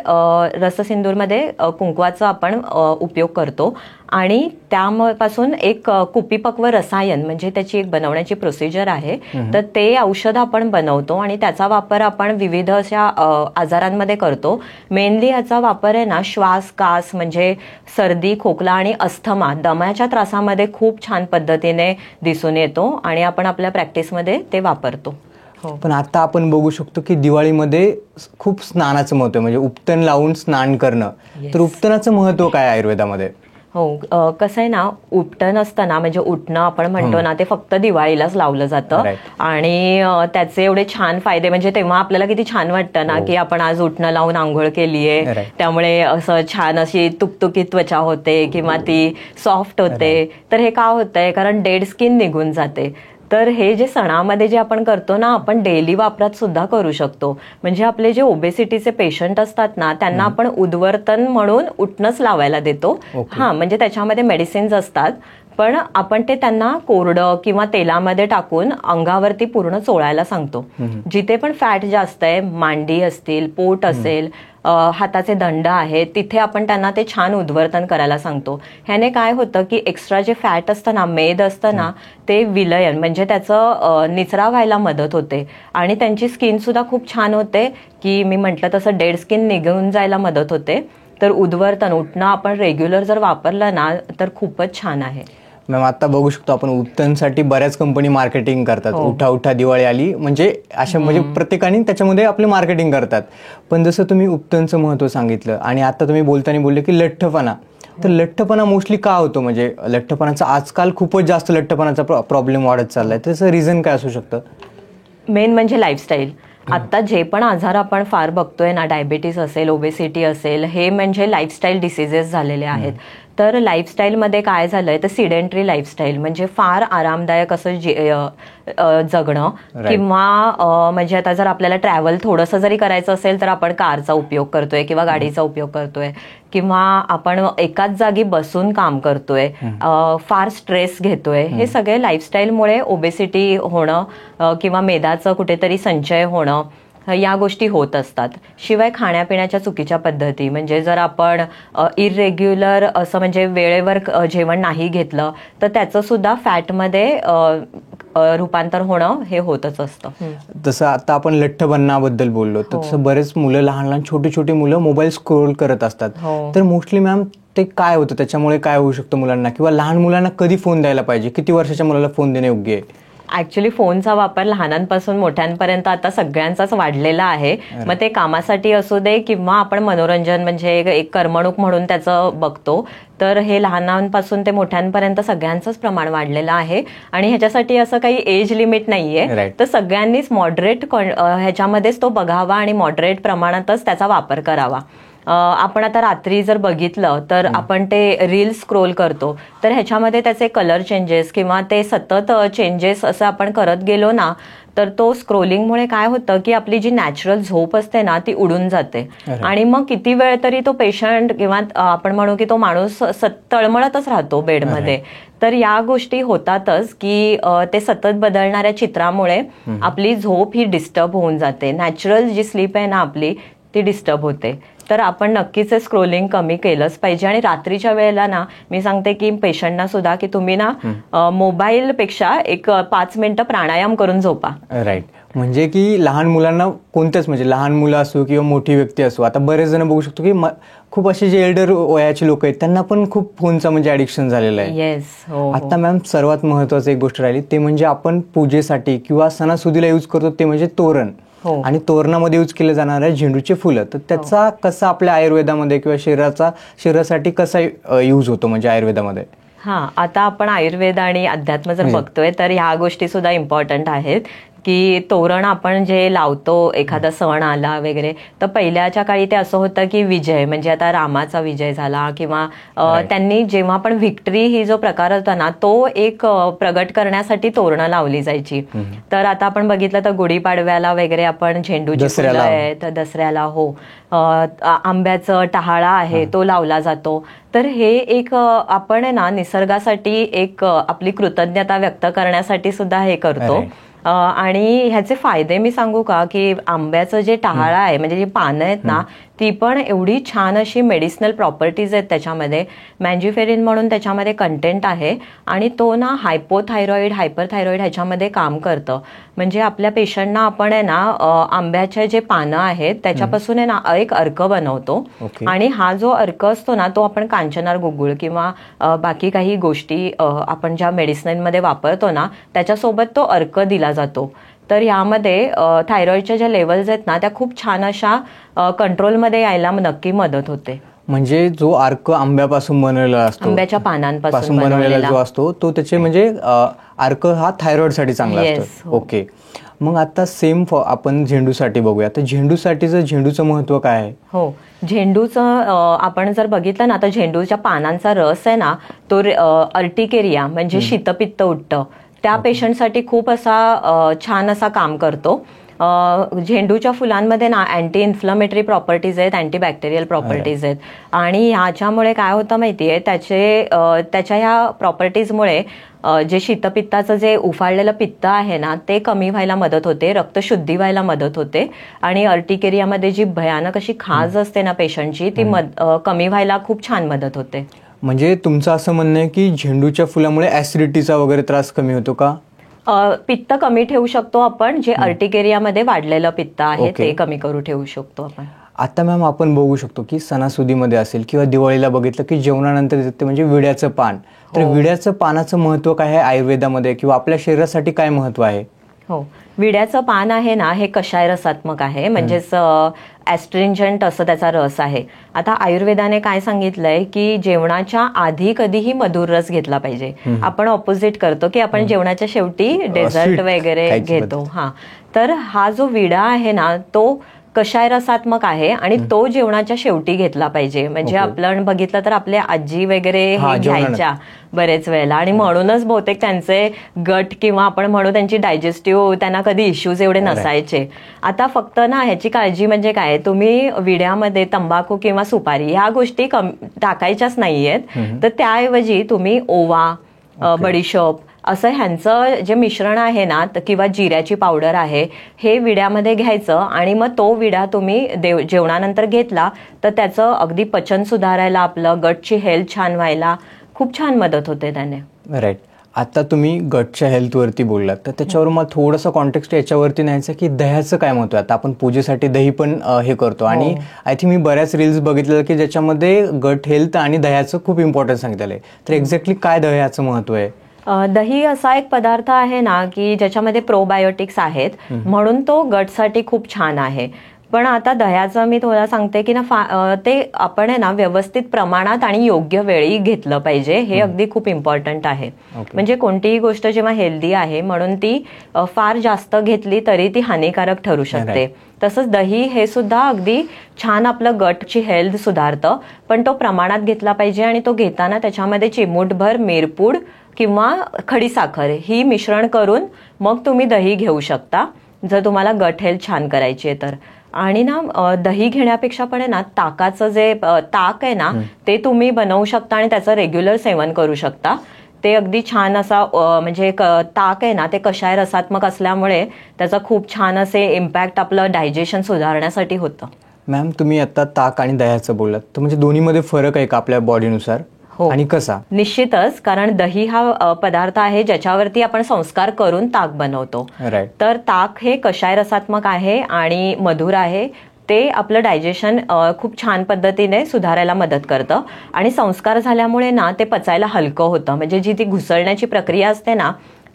रससिंदूरमध्ये कुंकवाचा आपण उपयोग करतो आणि त्यापासून एक कुपीपक्व रसायन म्हणजे त्याची एक बनवण्याची प्रोसिजर आहे. तर ते औषध आपण बनवतो आणि त्याचा वापर आपण विविध अशा आजारांमध्ये करतो. मेनली ह्याचा वापर आहे ना श्वास, कास म्हणजे सर्दी, खोकला आणि अस्थमा, दम्याच्या त्रासामध्ये खूप छान पद्धतीने दिसून येतो आणि आपण आपल्या प्रॅक्टिसमध्ये ते वापरतो. पण आता आपण बघू शकतो की दिवाळीमध्ये खूप स्नानाचं महत्व आहे, म्हणजे उपटन लावून स्नान करणं. तर उपटनाचं महत्व काय आयुर्वेदामध्ये? हो, कसं आहे ना, उपटन असतं ना म्हणजे उठणं आपण म्हणतो ना, ते फक्त दिवाळीलाच लावलं जातं. आणि त्याचे एवढे छान फायदे म्हणजे तेव्हा आपल्याला किती छान वाटतं ना की आपण आज उठणं लावून आंघोळ केलीये, त्यामुळे असं छान अशी तुकतुकीत त्वचा होते किंवा ती सॉफ्ट होते. तर हे का होतंय, कारण डेड स्किन निघून जाते. तर हे जे सणामध्ये जे आपण करतो ना, आपण डेली वापरात सुद्धा करू शकतो. म्हणजे आपले जे ओबेसिटीचे पेशंट असतात ना, त्यांना आपण उद्वर्तन म्हणून उठणंच लावायला देतो. हां, म्हणजे त्याच्यामध्ये मेडिसिन्स असतात, पण आपण ते त्यांना कोरडं किंवा तेलामध्ये टाकून अंगावरती पूर्ण चोळायला सांगतो. जिथे पण फॅट जास्त आहे, मांडी असतील, पोट असेल, हाताचे दंड आहेत, तिथे आपण त्यांना ते छान उद्वर्तन करायला सांगतो. ह्याने काय होतं की एक्स्ट्रा जे फॅट असतं ना, मेद असतं ना, ते विलयन म्हणजे त्याचं निचरा व्हायला मदत होते आणि त्यांची स्किन सुद्धा खूप छान होते की मी म्हटलं तसं डेड स्किन निघून जायला मदत होते. तर उद्वर्तन उठणं आपण रेग्युलर जर वापरलं ना तर खूपच छान आहे. मॅम आता बघू शकतो आपण उपटनसाठी बऱ्याच कंपनी मार्केटिंग करतात. उठा उठा दिवाळी आली म्हणजे अशा म्हणजे प्रत्येकाने त्याच्यामध्ये आपले मार्केटिंग करतात. पण जसं तुम्ही उपटनचं महत्त्व सांगितलं आणि आता तुम्ही बोलताना बोलले की लठ्ठपणा, तर लठ्ठपणा मोस्टली का होतो? म्हणजे लठ्ठपणाचा आजकाल खूपच जास्त लठ्ठपणाचा प्रॉब्लेम वाढत चाललाय, त्याचं रिझन काय असू शकतं? मेन म्हणजे लाईफस्टाईल. आता जे पण आजार आपण फार बघतोय ना, डायबिटीस असेल, ओबेसिटी असेल, हे म्हणजे लाईफस्टाईल डिसीजेस झालेले आहेत. तर लाईफस्टाईलमध्ये काय झालंय तर सिडेंटरी लाईफस्टाईल म्हणजे फार आरामदायक असं जगणं किंवा म्हणजे आता जर आपल्याला ट्रॅव्हल थोडंसं जरी करायचं असेल तर आपण कारचा उपयोग करतोय किंवा गाडीचा उपयोग करतोय किंवा आपण एकाच जागी बसून काम करतोय, फार स्ट्रेस घेतोय. हे सगळे लाईफस्टाईलमुळे ओबेसिटी होणं किंवा मेदाचं कुठेतरी संचय होणं या गोष्टी होत असतात. शिवाय खाण्यापिण्याच्या चुकीच्या पद्धती म्हणजे जर आपण इरेग्युलर असं म्हणजे वेळेवर जेवण नाही घेतलं तर त्याचं सुद्धा फॅटमध्ये रूपांतर होणं हे होतच असतं. तसं आता आपण लठ्ठपणाबद्दल बोललो तर तसं बरेच मुलं, लहान लहान छोटी छोटी मुलं मोबाईल स्क्रोल करत असतात. तर मोस्टली मॅम ते काय होतं, त्याच्यामुळे काय होऊ शकतं मुलांना, किंवा लहान मुलांना कधी फोन द्यायला पाहिजे, किती वर्षाच्या मुलाला फोन देणे योग्य आहे? ऍक्च्युली फोनचा वापर लहानांपासून मोठ्यांपर्यंत आता सगळ्यांचाच वाढलेला आहे. मग ते कामासाठी असू दे किंवा आपण मनोरंजन म्हणजे एक करमणूक म्हणून त्याचं बघतो, तर हे लहानांपासून ते मोठ्यांपर्यंत सगळ्यांचंच प्रमाण वाढलेलं आहे. आणि ह्याच्यासाठी असं काही एज लिमिट नाहीये. तर सगळ्यांनीच मॉडरेट ह्याच्यामध्येच तो बघावा आणि मॉडरेट प्रमाणातच त्याचा वापर करावा. आपण आता रात्री जर बघितलं तर आपण ते रील स्क्रोल करतो, तर ह्याच्यामध्ये त्याचे कलर चेंजेस किंवा ते सतत चेंजेस असं आपण करत गेलो ना, तर तो स्क्रोलिंगमुळे काय होतं की आपली जी नॅचरल झोप असते ना ती उडून जाते. आणि मग किती वेळ तरी तो पेशंट किंवा आपण म्हणू की तो माणूस तळमळतच राहतो बेडमध्ये. तर या गोष्टी होतातच की ते सतत बदलणाऱ्या चित्रामुळे आपली झोप ही डिस्टर्ब होऊन जाते. नॅचरल जी स्लीप आहे ना आपली ती डिस्टर्ब होते. तर आपण नक्कीच स्क्रोलिंग कमी केलंच पाहिजे. आणि रात्रीच्या वेळेला ना मी सांगते की पेशंटना सुद्धा की तुम्ही ना मोबाईलपेक्षा एक 5 मिनिटं प्राणायाम करून झोपा. राईट. म्हणजे की लहान मुलांना कोणत्याच म्हणजे लहान मुलं असो किंवा मोठी व्यक्ती असो, आता बरेच जण बघू शकतो की खूप असे जे एल्डर वयाचे लोक आहेत त्यांना पण खूप फोनचा म्हणजे ॲडिक्शन झालेलं आहे. येस. आता मॅम सर्वात महत्त्वाची एक गोष्ट राहिली ते म्हणजे आपण पूजेसाठी किंवा सणासुदीला यूज करतो ते म्हणजे तोरण. हो. आणि तोरणामध्ये यूज केले जाणारे झेंडूचे फुलं, तर त्याचा कसा आपल्या आयुर्वेदामध्ये किंवा शरीरासाठी कसा यूज होतो म्हणजे आयुर्वेदामध्ये? हा, आता आपण आयुर्वेद आणि अध्यात्म जर बघतोय तर ह्या गोष्टी सुद्धा इम्पॉर्टंट आहेत की तोरण आपण जे लावतो एखादा सण आला वगैरे, तर पहिल्याच्या काळी ते असं होतं की विजय म्हणजे आता रामाचा विजय झाला किंवा त्यांनी जेव्हा पण व्हिक्टरी ही जो प्रकार होता ना तो एक प्रगट करण्यासाठी तोरणं लावली जायची. तर आता आपण बघितलं तर गुढीपाडव्याला वगैरे आपण झेंडूची फुलं आहेत, दसऱ्याला हो आंब्याचं टहाळा आहे तो लावला जातो. तर हे एक आपण आहे ना निसर्गासाठी एक आपली कृतज्ञता व्यक्त करण्यासाठी सुद्धा हे करतो. आणि ह्याचे फायदे मी सांगू का, की आंब्याचं जे टहाळा आहे म्हणजे जी पानं आहेत ना ती पण एवढी छान अशी मेडिसिनल प्रॉपर्टीज आहेत त्याच्यामध्ये. मॅन्जिफेरिन म्हणून त्याच्यामध्ये कंटेंट आहे आणि तो ना हायपोथायरॉइड हायपरथायरॉइड ह्याच्यामध्ये काम करतं. म्हणजे आपल्या पेशंटना आपण आहे ना आंब्याचे जे पानं आहेत त्याच्यापासून आहे ना एक अर्क बनवतो आणि हा जो अर्क असतो ना तो आपण कांचनार गुगुळ किंवा बाकी काही गोष्टी आपण ज्या मेडिसिनमध्ये वापरतो ना त्याच्यासोबत तो अर्क दिला जातो. तर यामध्ये थायरॉइडच्या ज्या लेवल्स आहेत ना त्या खूप छान अशा कंट्रोलमध्ये यायला नक्की मदत होते. म्हणजे जो अर्क आंब्यापासून बनवलेला असतो, आंब्याच्या पानांपासून बनवलेला जो असतो तो त्याचे म्हणजे अर्क हा थायरॉइडसाठी चांगला असतो. ओके, मग आता सेम आपण झेंडूसाठी बघूया. तर झेंडूचं महत्व काय आहे? हो, झेंडूचं आपण जर बघितलं ना तर झेंडूच्या पानांचा रस आहे ना तो अर्टिकेरिया म्हणजे शीतपित्त उठतं त्या पेशंटसाठी खूप असा छान असा काम करतो. झेंडूच्या फुलांमध्ये ना अँटी इन्फ्लमेटरी प्रॉपर्टीज आहेत, अँटीबॅक्टेरियल प्रॉपर्टीज आहेत आणि ह्याच्यामुळे काय होतं माहितीये त्याच्या ह्या प्रॉपर्टीजमुळे जे शीतपित्ताचं जे उफाळलेलं पित्त आहे ना ते कमी व्हायला मदत होते, रक्तशुद्धी व्हायला मदत होते आणि अर्टिकेरियामध्ये जी भयानक अशी खाज असते ना पेशंटची ती कमी व्हायला खूप छान मदत होते. म्हणजे तुमचं असं म्हणणं आहे की झेंडूच्या फुलामुळे ऍसिडिटीचा वगैरे त्रास कमी होतो का? पित्त कमी ठेवू शकतो आपण, जे अर्टिकेरियामध्ये वाढलेलं पित्त आहे ते कमी करू ठेवू शकतो आपण. आता मॅम आपण बघू शकतो की सणासुदीमध्ये असेल किंवा दिवाळीला बघितलं की जेवणानंतर देते म्हणजे विड्याचं पान. तर विड्याचं पानाचं महत्व काय आहे आयुर्वेदामध्ये किंवा आपल्या शरीरासाठी काय महत्व आहे? हो, विड्याचं पान आहे ना हे कषाय रसात्मक आहे, म्हणजेच ॲस्ट्रिंजंट असं त्याचा रस आहे. आता आयुर्वेदाने काय सांगितलंय की जेवणाच्या आधी कधीही मधुर रस घेतला पाहिजे. आपण ऑपोजिट करतो की आपण जेवणाच्या शेवटी डेझर्ट वगैरे घेतो. हा, तर हा जो विडा आहे ना तो कषाय रसात्मक आहे आणि तो जेवणाच्या शेवटी घेतला पाहिजे. म्हणजे आपण बघितलं तर आपल्या आजी वगैरे हे घ्यायच्या बरेच वेळेला आणि म्हणूनच बहुतेक त्यांचे गट किंवा आपण म्हणू त्यांची डायजेस्टिव्ह त्यांना कधी इश्यूज एवढे नसायचे. आता फक्त ना ह्याची काळजी म्हणजे काय, तुम्ही विड्यामध्ये तंबाखू किंवा सुपारी ह्या गोष्टी टाकायच्याच नाहीयेत. तर त्याऐवजी तुम्ही ओवा, बडीशोप असं ह्यांचं जे मिश्रण आहे ना किंवा जिऱ्याची पावडर आहे हे विड्यामध्ये घ्यायचं आणि मग तो विडा तुम्ही जेवणानंतर घेतला तर त्याचं अगदी पचन सुधारायला, आपलं गटची हेल्थ छान व्हायला खूप छान मदत होते त्याने. राईट. आता तुम्ही गटच्या हेल्थवरती बोललात तर त्याच्यावर मला थोडंसं कॉन्टेक्स्ट याच्यावरती न्यायचं की दह्याचं काय महत्व आहे. आता आपण पूजेसाठी दही पण हे करतो आणि आय थिंक मी बऱ्याच रील्स बघितलेलं की ज्याच्यामध्ये गट हेल्थ आणि दह्याचं खूप इम्पॉर्टन्स सांगितलेलं आहे. तर एक्झॅक्टली काय दह्याचं महत्व आहे? दही असा एक पदार्थ आहे ना की ज्याच्यामध्ये प्रोबायोटिक्स आहेत म्हणून तो गटसाठी खूप छान आहे. पण आता दह्याचं मी थोडं सांगते की ना ते आपण आहे ना व्यवस्थित प्रमाणात आणि योग्य वेळी घेतलं पाहिजे, हे अगदी खूप इम्पॉर्टंट आहे. म्हणजे कोणतीही गोष्ट जेव्हा हेल्दी आहे म्हणून ती फार जास्त घेतली तरी ती हानिकारक ठरू शकते. तसंच दही हे सुद्धा अगदी छान आपलं गटची हेल्थ सुधारतं, पण तो प्रमाणात घेतला पाहिजे आणि तो घेताना त्याच्यामध्ये चिमूटभर मिरपूड किंवा खडीसाखर ही मिश्रण करून मग तुम्ही दही घेऊ शकता जर तुम्हाला गट हेल्थ छान करायची आहे तर. आणि ना दही घेण्यापेक्षा पण आहे ना ताकाचं जे ताक आहे ना ते तुम्ही बनवू शकता आणि त्याचं रेग्युलर सेवन करू शकता. ते अगदी छान असा म्हणजे ताक आहे ना ते कषाय रसात्मक असल्यामुळे त्याचा खूप छान असे इम्पॅक्ट आपलं डायजेशन सुधारण्यासाठी होतं. मॅम तुम्ही आता ताक आणि दह्याचं बोललात, तर म्हणजे दोन्हीमध्ये फरक आहे का आपल्या बॉडीनुसार आणि कसा? निश्चितच, कारण दही हा पदार्थ आहे ज्याच्यावरती आपण संस्कार करून ताक बनवतो. तर ताक हे कषाय रसात्मक आहे आणि मधुर आहे. ते आपलं डायजेशन खूप छान पद्धतीने सुधारायला मदत करतं आणि संस्कार झाल्यामुळे ना ते पचायला हलकं होतं. म्हणजे जी ती घुसळण्याची प्रक्रिया असते ना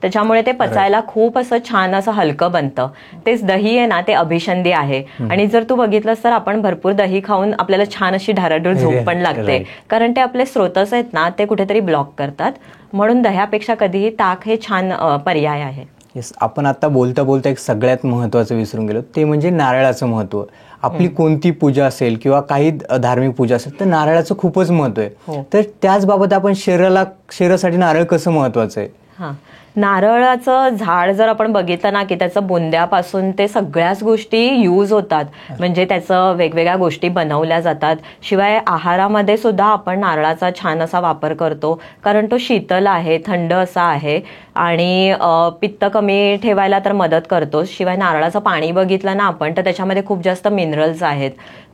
त्याच्यामुळे ते पचायला खूप असं छान असं हलकं बनतं. तेच दही आहे ना ते अभिषंधी आहे. आणि जर तू बघितलंस तर आपण भरपूर दही खाऊन आपल्याला छान अशी ढाराढूर झोप पण लागते, कारण ते आपले स्रोतस आहेत ना ते कुठेतरी ब्लॉक करतात. म्हणून दह्यापेक्षा कधीही ताक हे छान पर्याय आहे. येस, आपण आता बोलता बोलता एक सगळ्यात महत्त्वाचं विसरून गेलो, ते म्हणजे नारळाचं महत्त्व. आपली कोणती पूजा असेल किंवा काही धार्मिक पूजा असेल तर नारळाचं खूपच महत्त्व आहे. तर त्याचबाबत आपण शरीरासाठी नारळ कसं महत्त्वाचं आहे? हां, नारळाचं झाड जर आपण बघितलं ना की त्याचं बुंद्यापासून ते सगळ्याच गोष्टी यूज होतात. म्हणजे त्याचं वेगवेगळ्या गोष्टी बनवल्या जातात. शिवाय आहारामध्ये सुद्धा आपण नारळाचा छान असा वापर करतो, कारण तो शीतल आहे, थंड असा आहे आणि पित्त कमी ठेवायला तर मदत करतो. शिवाय नारळाचं पाणी बघितलं ना आपण तर त्याच्यामध्ये खूप जास्त मिनरल्स आहेत.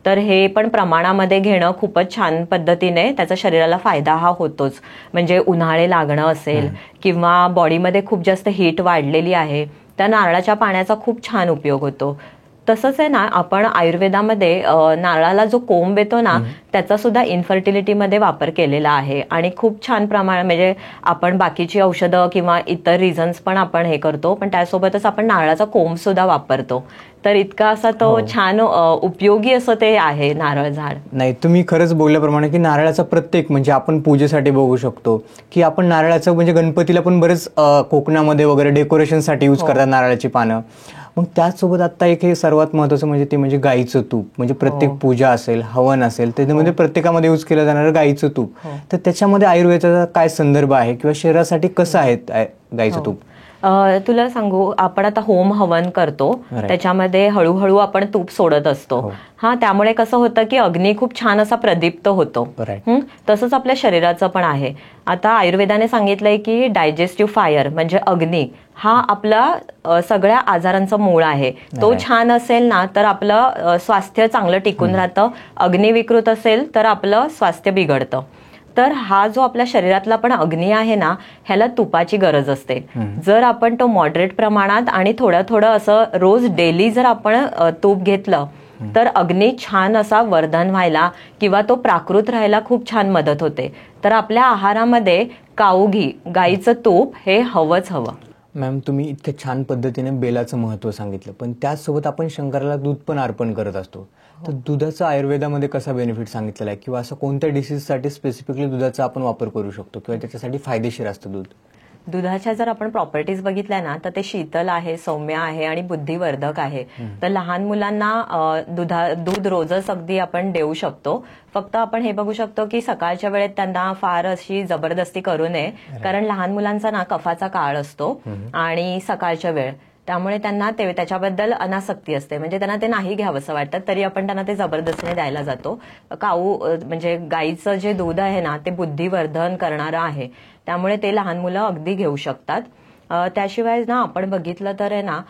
तर हे पण प्रमाणामध्ये घेणं खूपच छान पद्धतीने त्याचा शरीराला फायदा हा होतोच. म्हणजे उन्हाळे लागणं असेल किंवा बॉडीमध्ये खूप जास्त हीट वाढलेली आहे, त्या नारळाच्या पाण्याचा खूप छान उपयोग होतो. तसंच आहे ना, आपण आयुर्वेदामध्ये नारळाला जो कोंब येतो ना त्याचा सुद्धा इन्फर्टिलिटीमध्ये वापर केलेला आहे. आणि खूप छान प्रमाण, म्हणजे आपण बाकीची औषधं किंवा इतर रिझन्स पण आपण हे करतो, पण त्यासोबतच आपण नारळाचा कोंब सुद्धा वापरतो. तर इतका असा तो छान उपयोगी असं ते आहे नारळ झाड. नाही, तुम्ही खरंच बोलल्याप्रमाणे की नारळाचा प्रत्येक, म्हणजे आपण पूजेसाठी बघू शकतो की आपण नारळाचं, म्हणजे गणपतीला पण बरेच कोकणामध्ये वगैरे डेकोरेशनसाठी यूज करतात नारळाची पानं. मग त्याचसोबत आता एक हे सर्वात महत्त्वाचं म्हणजे ते म्हणजे गाईचं तूप. म्हणजे प्रत्येक पूजा असेल, हवन असेल, त्याच्यामध्ये प्रत्येकामध्ये यूज केलं जाणारं गाईचं तूप. तर त्याच्यामध्ये आयुर्वेदाचा काय संदर्भ आहे किंवा शरीरासाठी कसं आहे गाईचं तूप? तुला सांगू, आपण आता होम हवन करतो, त्याच्यामध्ये हळूहळू आपण तूप सोडत असतो. हा, त्यामुळे कसं होतं की अग्नी खूप छान असा प्रदीप्त होतो. तसंच आपल्या शरीराचं पण आहे. आता आयुर्वेदाने सांगितलंय की डायजेस्टिव्ह फायर म्हणजे अग्नी हा आपला सगळ्या आजारांचं मूळ आहे. तो छान असेल ना तर आपलं स्वास्थ्य चांगलं टिकून राहतं. अग्नी विकृत असेल तर आपलं स्वास्थ्य बिघडतं. तर हा जो आपल्या शरीरातला पण अग्नी आहे ना, ह्याला तुपाची गरज असते. जर आपण तो मॉडरेट प्रमाणात आणि थोडं थोडं असं रोज डेली जर आपण तूप घेतलं तर अग्नी छान असा वर्धन व्हायला किंवा तो प्राकृत राहायला खूप छान मदत होते. तर आपल्या आहारामध्ये काऊ घी, गाईचं तूप हे हवंच हवं. मॅम, तुम्ही इतक्या छान पद्धतीने बेलाचं महत्त्व सांगितलं, पण त्याचसोबत आपण शंकराला दूध पण अर्पण करत असतो. तर दुधाचा आयुर्वेदामध्ये कसा बेनिफिट सांगितलेला आहे किंवा असं कोणत्या डिसीजसाठी स्पेसिफिकली दुधाचा आपण वापर करू शकतो किंवा त्याच्यासाठी फायदेशीर असतं दूध? दुधाच्या जर आपण प्रॉपर्टीज बघितल्या ना तर ते शीतल आहे, सौम्य आहे आणि बुद्धिवर्धक आहे. तर लहान मुलांना दूध रोजच अगदी आपण देऊ शकतो. फक्त आपण हे बघू शकतो की सकाळच्या वेळेत त्यांना फार अशी जबरदस्ती करू नये, कारण लहान मुलांचा ना कफाचा काळ असतो आणि सकाळच्या वेळ, त्यामुळे त्यांना त्याच्याबद्दल अनासक्ती असते. म्हणजे त्यांना ते नाही घ्यावंसं वाटतं, तरी आपण त्यांना ते जबरदस्तीने द्यायला जातो. म्हणजे गाईचं जे दूध आहे ना ते बुद्धिवर्धन करणारं आहे, त्यामुळे ते लहान मुलं अगदी घेऊ शकतात. त्याशिवाय ना आपण बघितलं तर आहे ना,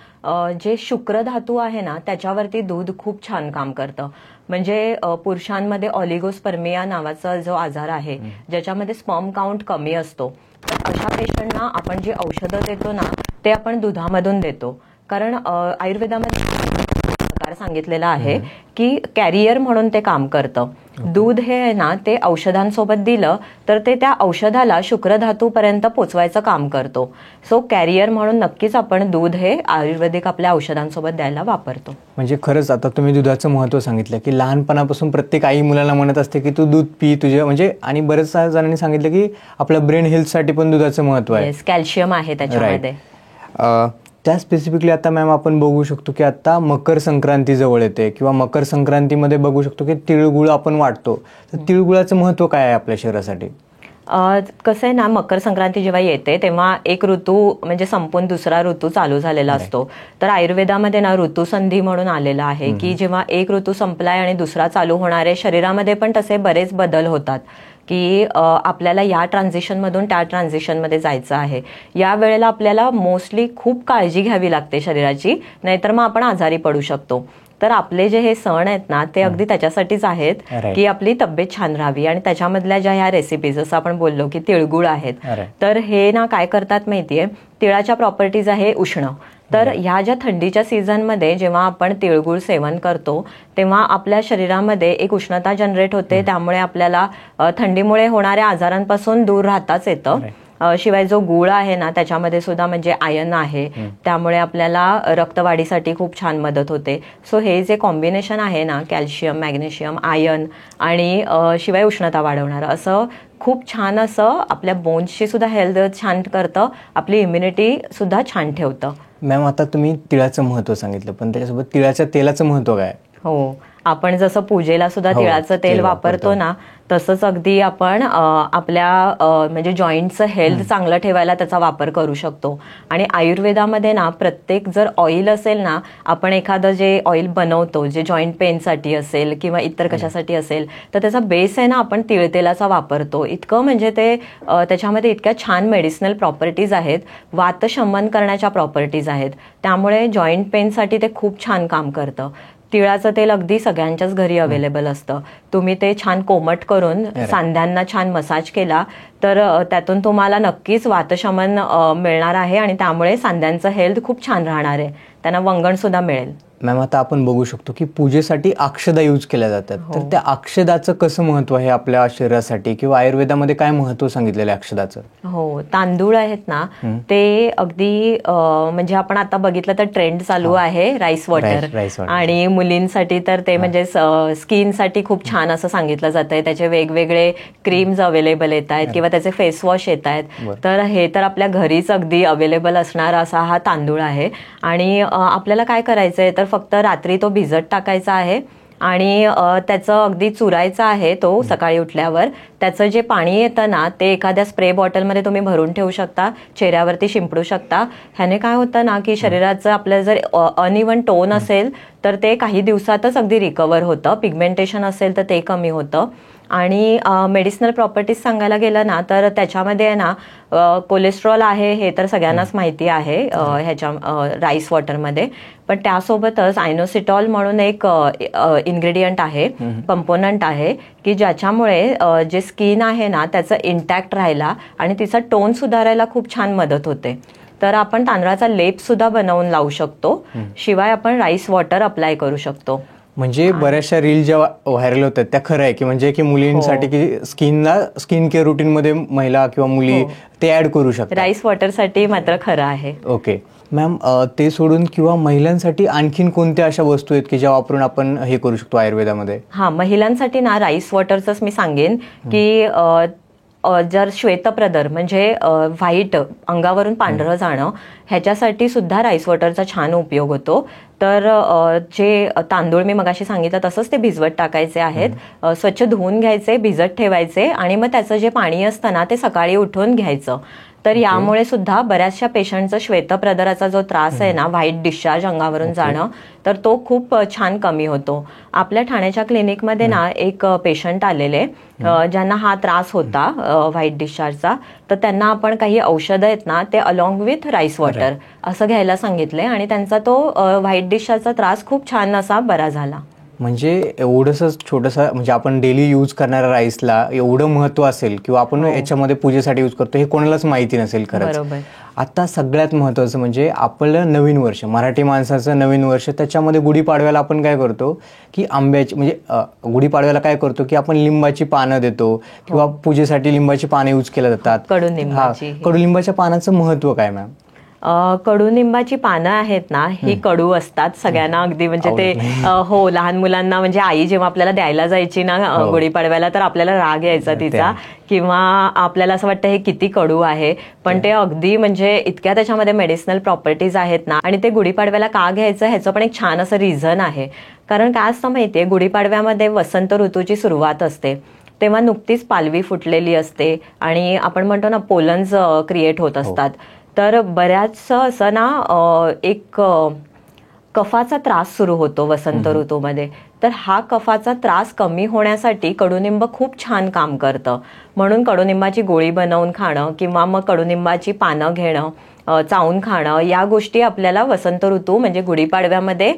जे शुक्र धातू आहे ना त्याच्यावरती दूध खूप छान काम करतं. म्हणजे पुरुषांमध्ये ऑलिगोस्पर्मिया नावाचा जो आजार आहे, ज्याच्यामध्ये स्पर्म काउंट कमी असतो, तर अशा पेशंटना आपण जे औषधं देतो ना ते आपण दुधामधून देतो. कारण आयुर्वेदामध्ये प्रकार सांगितलेला आहे की कॅरियर म्हणून ते काम करतं. दूध हे आहे ना ते औषधांसोबत दिलं तर ते त्या औषधाला शुक्रधातूपर्यंत पोचवायचं काम करतो. सो कॅरियर म्हणून नक्कीच आपण दूध हे आयुर्वेदिक आपल्या औषधांसोबत द्यायला वापरतो. म्हणजे खरंच आता तुम्ही दुधाचं महत्त्व सांगितलं की लहानपणापासून प्रत्येक आई मुलाला म्हणत असते की तू दूध पी तुझे, म्हणजे आणि बरेच जणांनी सांगितलं की आपल्या ब्रेन हेल्थसाठी पण दुधाचं महत्त्व आहे. कॅल्शियम आहे त्याच्यामध्ये. त्या स्पेसिफिकली आता मॅम आपण बघू शकतो की आता मकर संक्रांती जवळ येते किंवा मकर संक्रांतीमध्ये बघू शकतो की तिळगुळ आपण वाटतो. तर तिळगुळाचं महत्त्व काय आहे आपल्या शरीरासाठी? कसं आहे ना, मकर संक्रांती जेव्हा येते तेव्हा एक ऋतू म्हणजे संपून दुसरा ऋतू चालू झालेला असतो. तर आयुर्वेदामध्ये ना ऋतुसंधी म्हणून आलेला आहे की जेव्हा एक ऋतू संपलाय आणि दुसरा चालू होणार आहे, शरीरामध्ये पण तसे बरेच बदल होतात की आपल्याला या ट्रान्झिशनमधून त्या ट्रान्झिशनमध्ये जायचं आहे. या वेळेला आपल्याला मोस्टली खूप काळजी घ्यावी लागते शरीराची, नाहीतर मग आपण आजारी पडू शकतो. तर आपले जे हे सण आहेत ना ते अगदी त्याच्यासाठीच आहेत की आपली तब्येत छान राहावी. आणि त्याच्यामधल्या ज्या ह्या रेसिपीज जसं आपण बोललो की तिळगुळ आहेत, तर हे ना काय करतात माहितीये, तिळाच्या प्रॉपर्टीज आहे उष्ण. तर ह्या ज्या थंडीच्या सीझनमध्ये जेव्हा आपण तिळगुळ सेवन करतो तेव्हा आपल्या शरीरामध्ये एक उष्णता जनरेट होते, त्यामुळे आपल्याला थंडीमुळे होणाऱ्या आजारांपासून दूर राहताच येतं. शिवाय जो गूळ आहे ना त्याच्यामध्ये सुद्धा म्हणजे आयर्न आहे, त्यामुळे आपल्याला रक्तवाढीसाठी खूप छान मदत होते. सो हे जे कॉम्बिनेशन आहे ना, कॅल्शियम, मॅग्नेशियम, आयर्न आणि शिवाय उष्णता वाढवणारं, असं खूप छान असं आपल्या बोन्सची सुद्धा हेल्थ छान करतं, आपली इम्युनिटी सुद्धा छान ठेवतं. मॅम, आता तुम्ही तिळाचं महत्त्व सांगितलं, पण त्याच्यासोबत तिळाच्या तेलाचं महत्त्व काय? हो, आपण जसं पूजेला सुद्धा तिळाचं तेल वापरतो ना, तसंच अगदी आपण आपल्या म्हणजे जॉईंटचं हेल्थ चांगलं ठेवायला त्याचा वापर करू शकतो. आणि आयुर्वेदामध्ये ना प्रत्येक जर ऑइल असेल ना, आपण एखादं जे ऑइल बनवतो जे जॉईंट पेनसाठी असेल किंवा इतर कशासाठी असेल, तर त्याचा बेस आहे ना आपण तिळतेलाचा वापरतो. इतकं म्हणजे ते त्याच्यामध्ये इतक्या छान मेडिसिनल प्रॉपर्टीज आहेत, वातशमन करण्याच्या प्रॉपर्टीज आहेत, त्यामुळे जॉईंट पेनसाठी ते खूप छान काम करतं. तिळाचं तेल अगदी सगळ्यांच्याच घरी अवेलेबल असतं. तुम्ही ते छान कोमट करून सांध्यांना छान मसाज केला तर त्यातून तुम्हाला नक्कीच वातशमन मिळणार आहे आणि त्यामुळे सांध्यांचं हेल्थ खूप छान राहणार आहे, त्यांना वंगण सुद्धा मिळेल. मॅम, आता आपण बघू शकतो की पूजेसाठी अक्षदा यूज केल्या जातात, तर त्या अक्षदाचं कसं महत्व आहे आपल्या शरीरासाठी, किंवा आयुर्वेदामध्ये काय महत्व सांगितलेलं आहे अक्षदाचं? हो, तांदूळ आहेत ना ते अगदी म्हणजे आपण आता बघितलं तर ट्रेंड चालू आहे राईस वॉटर, आणि मुलींसाठी तर ते म्हणजे स्किनसाठी खूप छान असं सांगितलं जातंय. त्याचे वेगवेगळे क्रीम्स अवेलेबल येत आहेत किंवा त्याचे फेस वॉश येत आहेत. तर हे तर आपल्या घरीच अगदी अवेलेबल असणारा असा हा तांदूळ आहे. आणि आपल्याला काय करायचंय तर फक्त रात्री तो भिजत टाकायचा आहे आणि त्याचं अगदी चुरायचं आहे तो सकाळी उठल्यावर. त्याचं जे पाणी येतं ना ते एखाद्या स्प्रे बॉटलमध्ये तुम्ही भरून ठेवू शकता, चेहऱ्यावरती शिंपडू शकता. ह्याने काय होतं ना की शरीराचं आपलं जर अनइव्हन टोन असेल तर ते काही दिवसातच अगदी रिकवर होतं, पिगमेंटेशन असेल तर ते कमी होतं. आणि मेडिसिनल प्रॉपर्टीज सांगायला गेलं ना तर त्याच्यामध्ये आहे ना कोलेस्ट्रॉल आहे, हे तर सगळ्यांनाच माहिती आहे ह्याच्या राईस वॉटरमध्ये. पण त्यासोबतच आयनोसिटॉल म्हणून एक इन्ग्रेडियंट आहे, कंपोनंट आहे, की ज्याच्यामुळे जे स्किन आहे ना त्याचं इंटॅक्ट राहायला आणि तिचा टोन सुधारायला खूप छान मदत होते. तर आपण तांदळाचा लेप सुद्धा बनवून लावू शकतो. शिवाय आपण राईस वॉटर अप्लाय करू शकतो. म्हणजे बऱ्याचशा रील ज्या व्हायरल होतात त्या खरं आहे की म्हणजे की मुलींसाठी की स्किन केअर रुटीन मध्ये महिला किंवा मुली ते ऍड करू शकतात. राईस वॉटरसाठी मात्र खरं आहे. ओके मॅम, ते सोडून किंवा महिलांसाठी आणखीन कोणत्या अशा वस्तू आहेत की ज्या वापरून आपण हे करू शकतो आयुर्वेदामध्ये? हा, महिलांसाठी ना राईस वॉटरच मी सांगेन की जर श्वेतप्रदर म्हणजे व्हाईट अंगावरून पांढरं जाणं, ह्याच्यासाठी सुद्धा राईस वॉटरचा छान उपयोग होतो. तर जे तांदूळ मी मगाशी सांगितलं तसंच ते भिजवत टाकायचे आहेत, स्वच्छ धुवून घ्यायचे, भिजत ठेवायचे आणि मग त्याचं जे पाणी असतं ना ते सकाळी उठून घ्यायचं. तर यामुळे सुद्धा बऱ्याचशा पेशंटचा श्वेतप्रदराचा जो त्रास आहे ना, व्हाईट डिस्चार्ज अंगावरून जाणं, तर तो खूप छान कमी होतो. आपल्या ठाण्याच्या क्लिनिकमध्ये ना एक पेशंट आलेले ज्यांना हा त्रास होता व्हाईट डिस्चार्जचा, तर त्यांना आपण काही औषधं आहेत ना ते अलॉंग विथ राईस वॉटर असं घ्यायला सांगितलंय आणि त्यांचा तो व्हाईट डिस्चार्जचा त्रास खूप छान असा बरा झाला. म्हणजे एवढंसं छोटंसं म्हणजे आपण डेली यूज करणाऱ्या राईसला एवढं महत्व असेल किंवा आपण याच्यामध्ये पूजेसाठी यूज करतो हे कोणालाच माहिती नसेल खरंच. आता सगळ्यात महत्त्वाचं म्हणजे आपलं नवीन वर्ष, मराठी माणसाचं नवीन वर्ष, त्याच्यामध्ये गुढीपाडव्याला आपण काय करतो की आंब्याची म्हणजे गुढीपाडव्याला काय करतो की आपण लिंबाची पानं देतो किंवा पूजेसाठी लिंबाची पानं यूज केल्या जातात. कडुलिंबाच्या पानाचं महत्व काय मॅम? कडुनिंबाची पानं आहेत ना ही कडू असतात सगळ्यांना अगदी, म्हणजे ते हो लहान मुलांना म्हणजे आई जेव्हा आपल्याला द्यायला जायची ना गुढीपाडव्याला तर आपल्याला राग यायचा तिचा, किंवा आपल्याला असं वाटतं हे किती कडू आहे, पण ते अगदी म्हणजे इतक्या त्याच्यामध्ये मेडिसिनल प्रॉपर्टीज आहेत ना. आणि ते गुढीपाडव्याला का घ्यायचं ह्याचं पण एक छान असं रिझन आहे. कारण काय असतं माहितीये, गुढीपाडव्यामध्ये वसंत ऋतूची सुरुवात असते, तेव्हा नुकतीच पालवी फुटलेली असते आणि आपण म्हणतो ना पोलन्स क्रिएट होत असतात. तर बऱ्याचसं असं ना एक कफाचा त्रास सुरू होतो वसंत ऋतूमध्ये. तर हा कफाचा त्रास कमी होण्यासाठी कडुनिंब खूप छान काम करतं. म्हणून कडुनिंबाची गोळी बनवून खाणं किंवा मग कडुनिंबाची पानं घेणं, चावून खाणं, या गोष्टी आपल्याला वसंत ऋतू म्हणजे गुढीपाडव्यामध्ये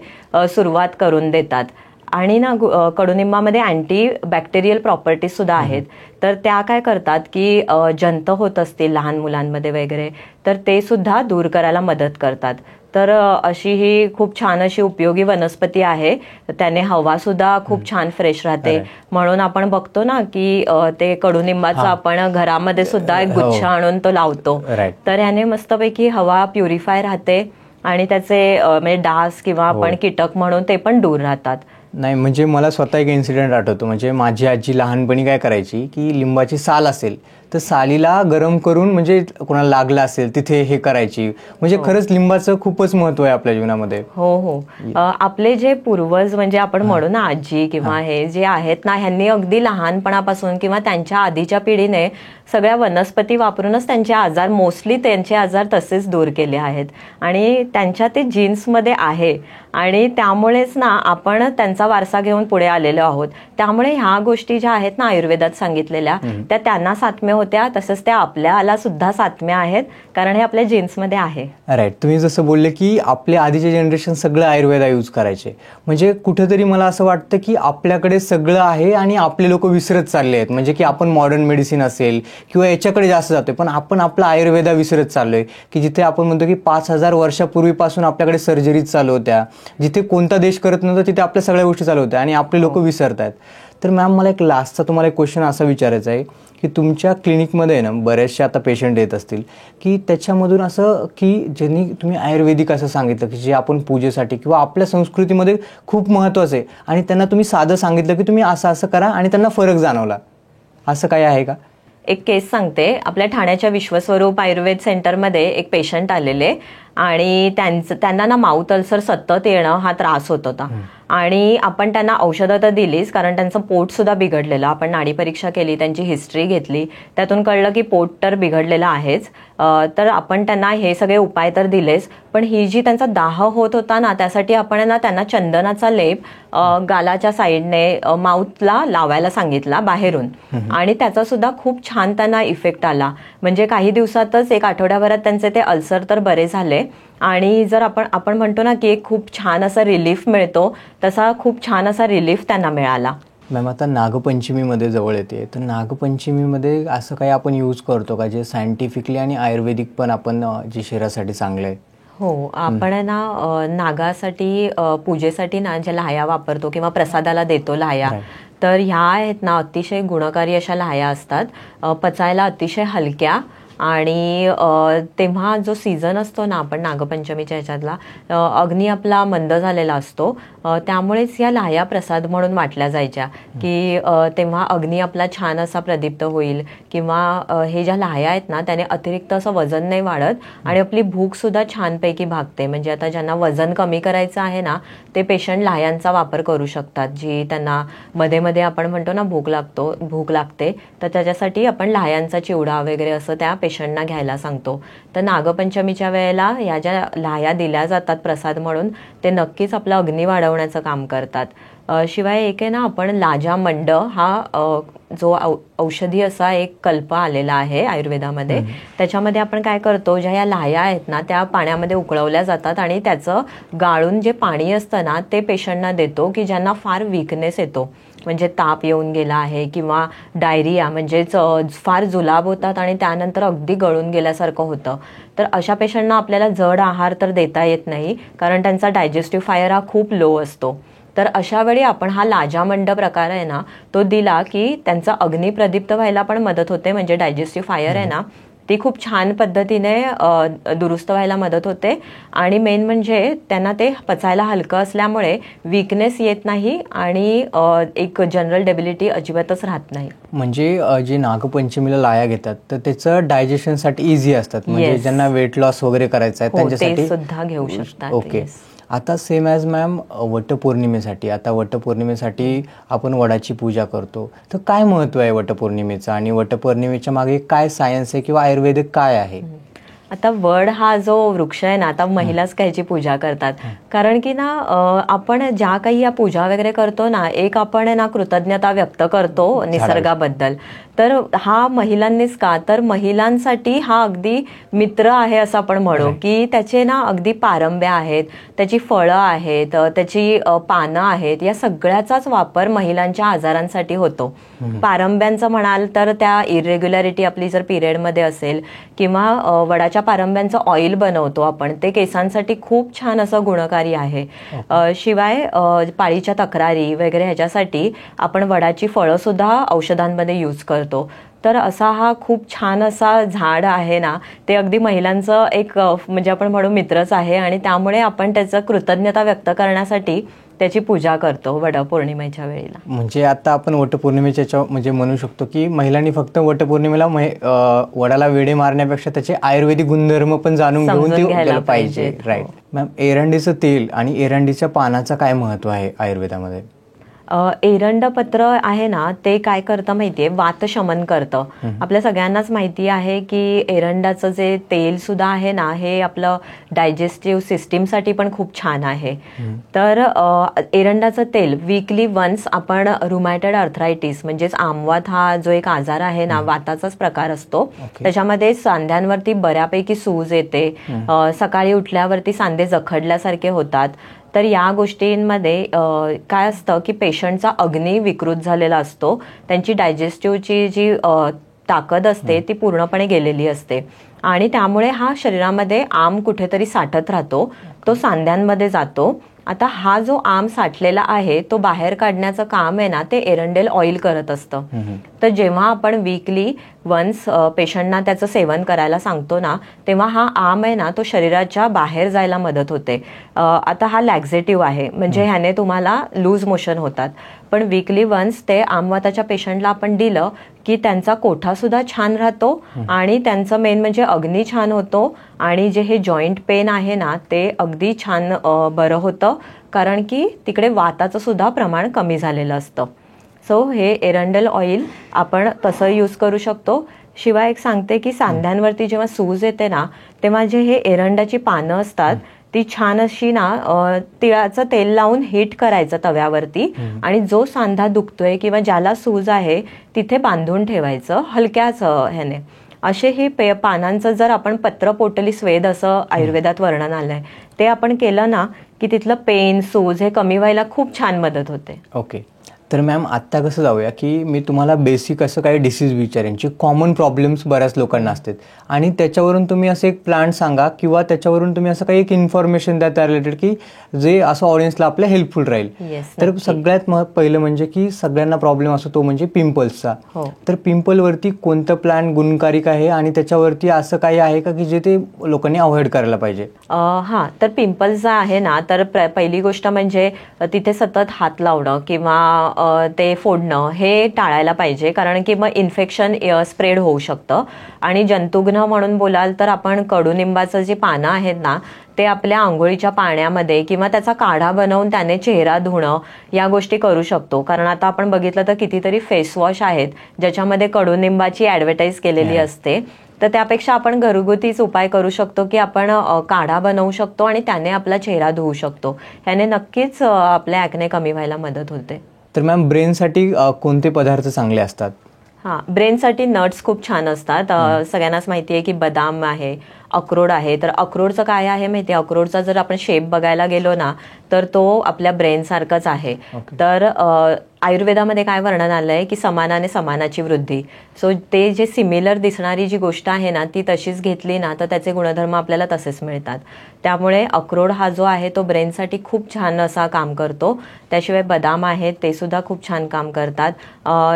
सुरुवात करून देतात. आणि ना कडुनिंबामध्ये अँटी बॅक्टेरियल प्रॉपर्टीज सुद्धा आहेत. तर त्या काय करतात की जंत होत असतील लहान मुलांमध्ये वगैरे, तर ते सुद्धा दूर करायला मदत करतात. तर अशी ही खूप छान अशी उपयोगी वनस्पती आहे. त्याने हवा सुद्धा खूप छान फ्रेश राहते. म्हणून आपण बघतो ना की ते कडुनिंबाचं आपण घरामध्ये सुद्धा एक गुच्छ आणून तो लावतो. तर ह्याने मस्तपैकी हवा प्युरिफाय राहते आणि त्याचे म्हणजे डास किंवा आपण कीटक म्हणून ते पण दूर राहतात. नाही म्हणजे मला स्वतः एक इन्सिडेंट आठवतो. म्हणजे माझी आजी लहानपणी काय करायची की लिंबाची साल असेल तर सालीला गरम करून म्हणजे कोणाला लागलं असेल तिथे हे करायची. म्हणजे खरंच लिंबाचं खूपच महत्व आहे आपल्या जीवनामध्ये. हो हो. आपले जे पूर्वज म्हणजे आपण म्हणू ना आजी किंवा हे जे आहेत ना, ह्यांनी अगदी लहानपणापासून किंवा त्यांच्या आधीच्या पिढीने सगळ्या वनस्पती वापरूनच त्यांचे आजार, मोस्टली त्यांचे आजार तसेच दूर केले आहेत. आणि त्यांच्या ते जीन्समध्ये आहे आणि त्यामुळेच ना आपण त्यांचा वारसा घेऊन पुढे आलेलो आहोत. त्यामुळे ह्या गोष्टी ज्या आहेत ना आयुर्वेदात सांगितलेल्या, त्या त्यांना सात्म्य होत्या, तसंच त्या आपल्याला सुद्धा सात्म्य आहेत, कारण हे आपल्या जीन्समध्ये आहे. राईट. तुम्ही जसं बोलले की आपल्या आधीचे जनरेशन सगळं आयुर्वेदा यूज करायचे. म्हणजे कुठेतरी मला असं वाटतं की आपल्याकडे सगळं आहे आणि आपले लोक विसरत चालले आहेत. म्हणजे की आपण मॉडर्न मेडिसिन असेल किंवा याच्याकडे जास्त जातोय, पण आपण आपला आयुर्वेदा विसरत चाललोय. की जिथे आपण म्हणतो की 5,000 वर्षापूर्वीपासून आपल्याकडे सर्जरीज चालू होत्या, जिथे कोणता देश करत नव्हता तिथे आपल्या सगळ्या गोष्टी चालू होत्या आणि आपले लोक विसरत आहेत. तर मॅम मला एक लास्टचा तुम्हाला एक क्वेश्चन असा विचारायचा आहे की तुमच्या क्लिनिकमध्ये ना बरेचसे आता पेशंट येत असतील की त्याच्यामधून असं की ज्यांनी तुम्ही आयुर्वेदिक असं सांगितलं की जे आपण पूजेसाठी किंवा आपल्या संस्कृतीमध्ये खूप महत्त्वाचं आहे आणि त्यांना तुम्ही साधं सांगितलं की तुम्ही असं असं करा आणि त्यांना फरक जाणवला, असं काही आहे का? एक केस सांगते. आपल्या ठाण्याच्या विश्वस्वरूप आयुर्वेद सेंटरमध्ये एक पेशंट आलेले आणि त्यांना ना माउथ अल्सर सतत येणं हा त्रास होत होता. आणि आपण त्यांना औषधं तर दिलीच, कारण त्यांचं पोट सुद्धा बिघडलेलं. आपण नाडी परीक्षा केली, त्यांची हिस्ट्री घेतली, त्यातून कळलं की पोट तर बिघडलेलं आहेच. तर आपण त्यांना हे सगळे उपाय तर दिलेच, पण ही जी त्यांचा दाह होत होता ना, त्यासाठी आपण ना त्यांना चंदनाचा लेप गालाच्या साईडने माउथला लावायला सांगितला बाहेरून. आणि त्याचा सुद्धा खूप छान त्यांना इफेक्ट आला. म्हणजे काही दिवसातच, एक आठवड्याभरात त्यांचे ते अल्सर तर बरे झाले. आणि जर आपण म्हणतो ना की एक खूप छान असा रिलीफ मिळतो, तसा खूप छान असा रिलीफ त्यांना मिळाला. मॅम आता नागपंचमीमध्ये जवळ येते, तर नागपंचमीमध्ये असं काही आपण यूज करतो का जे सायंटिफिकली आणि आयुर्वेदिक पण आपण जे शरीरासाठी चांगलं आहे? हो, आपण ना नागासाठी पूजेसाठी ना ज्या लाह्या वापरतो किंवा प्रसादाला देतो लाह्या, तर ह्या आहेत ना अतिशय गुणकारी अशा लाह्या असतात. पचायला अतिशय हलक्या. आणि तेव्हा जो सीझन असतो ना, आपण नागपंचमीच्या ह्याच्यातला, अग्नी आपला मंद झालेला असतो, त्यामुळेच या लाह्या प्रसाद म्हणून वाटल्या जायच्या की तेव्हा अग्नी आपला छान असा प्रदीप्त होईल. किंवा हे ज्या लाह्या आहेत ना, त्याने अतिरिक्त असं वजन नाही वाढत आणि आपली भूक सुद्धा छानपैकी भागते. म्हणजे आता ज्यांना वजन कमी करायचं आहे ना, ते पेशंट लाह्यांचा वापर करू शकतात. जी त्यांना मध्ये मध्ये आपण म्हणतो ना भूक लागते, तर त्याच्यासाठी आपण लाह्यांचा चिवडा वगैरे असं त्या पेशंटना घ्यायला सांगतो. तर नागपंचमीच्या वेळेला या ज्या लाह्या दिल्या जातात प्रसाद म्हणून, ते नक्कीच आपलं अग्नी वाढवण्याचं काम करतात. शिवाय एक आहे ना, आपण लाजामंड हा जो औषधी असा एक कल्प आलेला आहे आयुर्वेदामध्ये, त्याच्यामध्ये आपण काय करतो, ज्या या लाह्या आहेत ना त्या पाण्यामध्ये उकळवल्या जातात आणि त्याचं गाळून जे पाणी असतं ना ते पेशंटना देतो की ज्यांना फार वीकनेस येतो, म्हणजे ताप येऊन गेला आहे किंवा डायरिया म्हणजेच फार जुलाब होतात आणि त्यानंतर अगदी गळून गेल्यासारखं होतं. तर अशा पेशंटना आपल्याला जड आहार तर देता येत नाही, कारण त्यांचा डायजेस्टिव्ह फायर हा खूप लो असतो. तर अशा वेळी आपण हा लाजामंड प्रकार आहे ना तो दिला की त्यांचा अग्नी प्रदीप्त व्हायला पण मदत होते. म्हणजे डायजेस्टिव्ह फायर आहे ना ती खूप छान पद्धतीने दुरुस्त व्हायला मदत होते. आणि मेन म्हणजे त्यांना ते पचायला हलकं असल्यामुळे वीकनेस येत नाही आणि एक जनरल डेबिलिटी अजिबातच राहत नाही. म्हणजे जे नागपंचमीला लाया घेतात तर त्याचं डायजेशनसाठी इझी असतात. म्हणजे ज्यांना वेट लॉस वगैरे करायचं आहे त्यांच्यासाठी सुद्धा घेऊ शकतात. ओके. आता सेम ॲज मॅम वटपौर्णिमेसाठी, आता वटपौर्णिमेसाठी आपण वडाची पूजा करतो, तर काय महत्त्व आहे वटपौर्णिमेचं आणि वटपौर्णिमेच्या मागे काय सायन्स आहे किंवा आयुर्वेदिक काय आहे? आता वड हा जो वृक्ष आहे ना, आता महिलाच कायची पूजा करतात. कारण की ना आपण ज्या काही या पूजा वगैरे करतो ना, एक आपण ना कृतज्ञता व्यक्त करतो निसर्गाबद्दल. तर हा महिलांनीच का, तर महिलांसाठी हा अगदी मित्र आहे असं आपण म्हणू, की त्याचे ना अगदी पारंब्या आहेत, त्याची फळं आहेत, त्याची पानं आहेत, या सगळ्याचाच वापर महिलांच्या आजारांसाठी होतो. पारंब्यांचं म्हणाल तर त्या इरेग्युलॅरिटी आपली जर पिरियडमध्ये असेल किंवा वडाच्या पारंब्यांचं ऑइल बनवतो आपण, ते केसांसाठी खूप छान असं गुणकारी आहे. शिवाय पाळीच्या तक्रारी वगैरे ह्याच्यासाठी आपण वडाची फळं सुद्धा औषधांमध्ये यूज करतो. तर असा हा खूप छान असा झाड आहे ना, ते अगदी महिलांचं एक म्हणजे आपण म्हणू मित्रच आहे. आणि त्यामुळे आपण त्याचं कृतज्ञता व्यक्त करण्यासाठी त्याची पूजा करतो वटपौर्णिमेच्या वेळेला. म्हणजे आता आपण वटपौर्णिमेच्या म्हणजे म्हणू शकतो की महिलांनी फक्त वटपौर्णिमेला वडाला वेडे मारण्यापेक्षा त्याचे आयुर्वेदिक गुणधर्म पण जाणून घेऊन ते घ्यायला पाहिजे. राईट मॅम, एरंडीचं तेल आणि एरंडीच्या पानाचं काय महत्व आहे आयुर्वेदामध्ये? एरंडपत्र आहे ना, ते काय करतं माहितीये, वातशमन करतं. आपल्या सगळ्यांनाच माहिती आहे की एरंडाचं जे तेल सुद्धा आहे ना, हे आपलं डायजेस्टिव्ह सिस्टीमसाठी पण खूप छान आहे. तर एरंडाचं तेल वीकली वन्स आपण रुमॅटॉइड आर्थरायटिस म्हणजेच आमवात हा जो एक आजार आहे ना, वाताचाच प्रकार असतो, त्याच्यामध्ये सांध्यांवरती बऱ्यापैकी सूज येते, सकाळी उठल्यावरती सांधे जखडल्यासारखे होतात. तर या गोष्टींमध्ये काय असतं की पेशंटचा अग्नी विकृत झालेला असतो, त्यांची डायजेस्टिव्हची जी ताकद असते ती पूर्णपणे गेलेली असते. आणि त्यामुळे हा शरीरामध्ये आम कुठेतरी साठत राहतो, तो सांध्यांमध्ये जातो. आता हा जो आम साठलेला आहे तो बाहेर काढण्याचं काम आहे ना, ते एरंडेल ऑइल करत असतं. तर जेव्हा आपण वीकली वन्स पेशंटना त्याचं सेवन करायला सांगतो ना, तेव्हा हा आम आहे ना, तो शरीराच्या बाहेर जायला मदत होते. आता हा लॅक्झेटिव्ह आहे, म्हणजे ह्याने तुम्हाला लूज मोशन होतात. पण वीकली वन्स ते आमवाताच्या पेशंटला आपण दिलं की त्यांचा कोठा सुद्धा छान राहतो आणि त्यांचं मेन म्हणजे अग्नी छान होतो. आणि जे हे जॉईंट पेन आहे ना, ते अगदी छान बरं होतं, कारण की तिकडे वाताचं सुद्धा प्रमाण कमी झालेलं असतं. सो हे एरंडेल ऑइल आपण तसं यूज करू शकतो. शिवाय एक सांगते की सांध्यांवरती जेव्हा सूज येते ना, तेव्हा जे हे एरंडाची पानं असतात ती छान अशी ना तिळाचं तेल लावून हीट करायचं तव्यावरती, आणि जो सांधा दुखतोय किंवा ज्याला सूज आहे तिथे बांधून ठेवायचं हलक्याच ह्याने. असे ही पानांचं जर आपण पत्रपोटली स्वेद असं आयुर्वेदात वर्णन आलंय, ते आपण केलं ना की तिथलं पेन सूज हे कमी व्हायला खूप छान मदत होते. ओके, तर मॅम आत्ता कसं जाऊया की मी तुम्हाला बेसिक असं काही डिसीज विचारेन, जी कॉमन प्रॉब्लेम्स बऱ्याच लोकांना असतात, आणि त्याच्यावरून तुम्ही असं एक प्लांट सांगा किंवा त्याच्यावरून तुम्ही असं काही एक इन्फॉर्मेशन द्या त्या रिलेटेड की जे असं ऑडियन्सला आपल्या हेल्पफुल राहील. तर सगळ्यात पहिलं म्हणजे की सगळ्यांना प्रॉब्लेम असतो तो म्हणजे पिंपल्सचा. तर पिंपलवरती कोणतं प्लांट गुणकारिक आहे आणि त्याच्यावरती असं काही आहे का की जे ते लोकांनी अवॉइड करायला पाहिजे? हां, तर पिंपल्स आहे ना, तर पहिली गोष्ट म्हणजे तिथे सतत हात लावणं किंवा ते फोडणं हे टाळायला पाहिजे, कारण की मग इन्फेक्शन स्प्रेड होऊ शकतं. आणि जंतुघ्न म्हणून बोलाल तर आपण कडुनिंबाचं जे पानं आहेत ना, ते आपल्या आंघोळीच्या पाण्यामध्ये किंवा त्याचा काढा बनवून त्याने चेहरा धुणं या गोष्टी करू शकतो. कारण आता आपण बघितलं तर कितीतरी फेसवॉश आहेत ज्याच्यामध्ये कडुनिंबाची ॲडव्हर्टाईज केलेली असते. तर त्यापेक्षा आपण घरगुतीच उपाय करू शकतो की आपण काढा बनवू शकतो आणि त्याने आपला चेहरा धुवू शकतो. ह्याने नक्कीच आपल्या ॲक्ने कमी व्हायला मदत होते. तर मॅम, ब्रेनसाठी कोणते पदार्थ चांगले असतात? हां, ब्रेनसाठी नट्स खूप छान असतात. सगळ्यांनाच माहिती आहे की बदाम आहे, अक्रोड आहे. तर अक्रोडचं काय आहे माहिती आहे, अक्रोडचा जर आपण शेप बघायला गेलो ना, तर तो आपल्या ब्रेनसारखाच आहे. तर आयुर्वेदामध्ये काय वर्णन आलंय की समानाने समानाची वृद्धी. सो ते जे सिमिलर दिसणारी जी गोष्ट आहे ना, ती तशीच घेतली ना तर त्याचे गुणधर्म आपल्याला तसेच मिळतात. त्यामुळे अक्रोड हा जो आहे तो ब्रेनसाठी खूप छान असा काम करतो. त्याशिवाय बदाम आहेत, ते सुद्धा खूप छान काम करतात.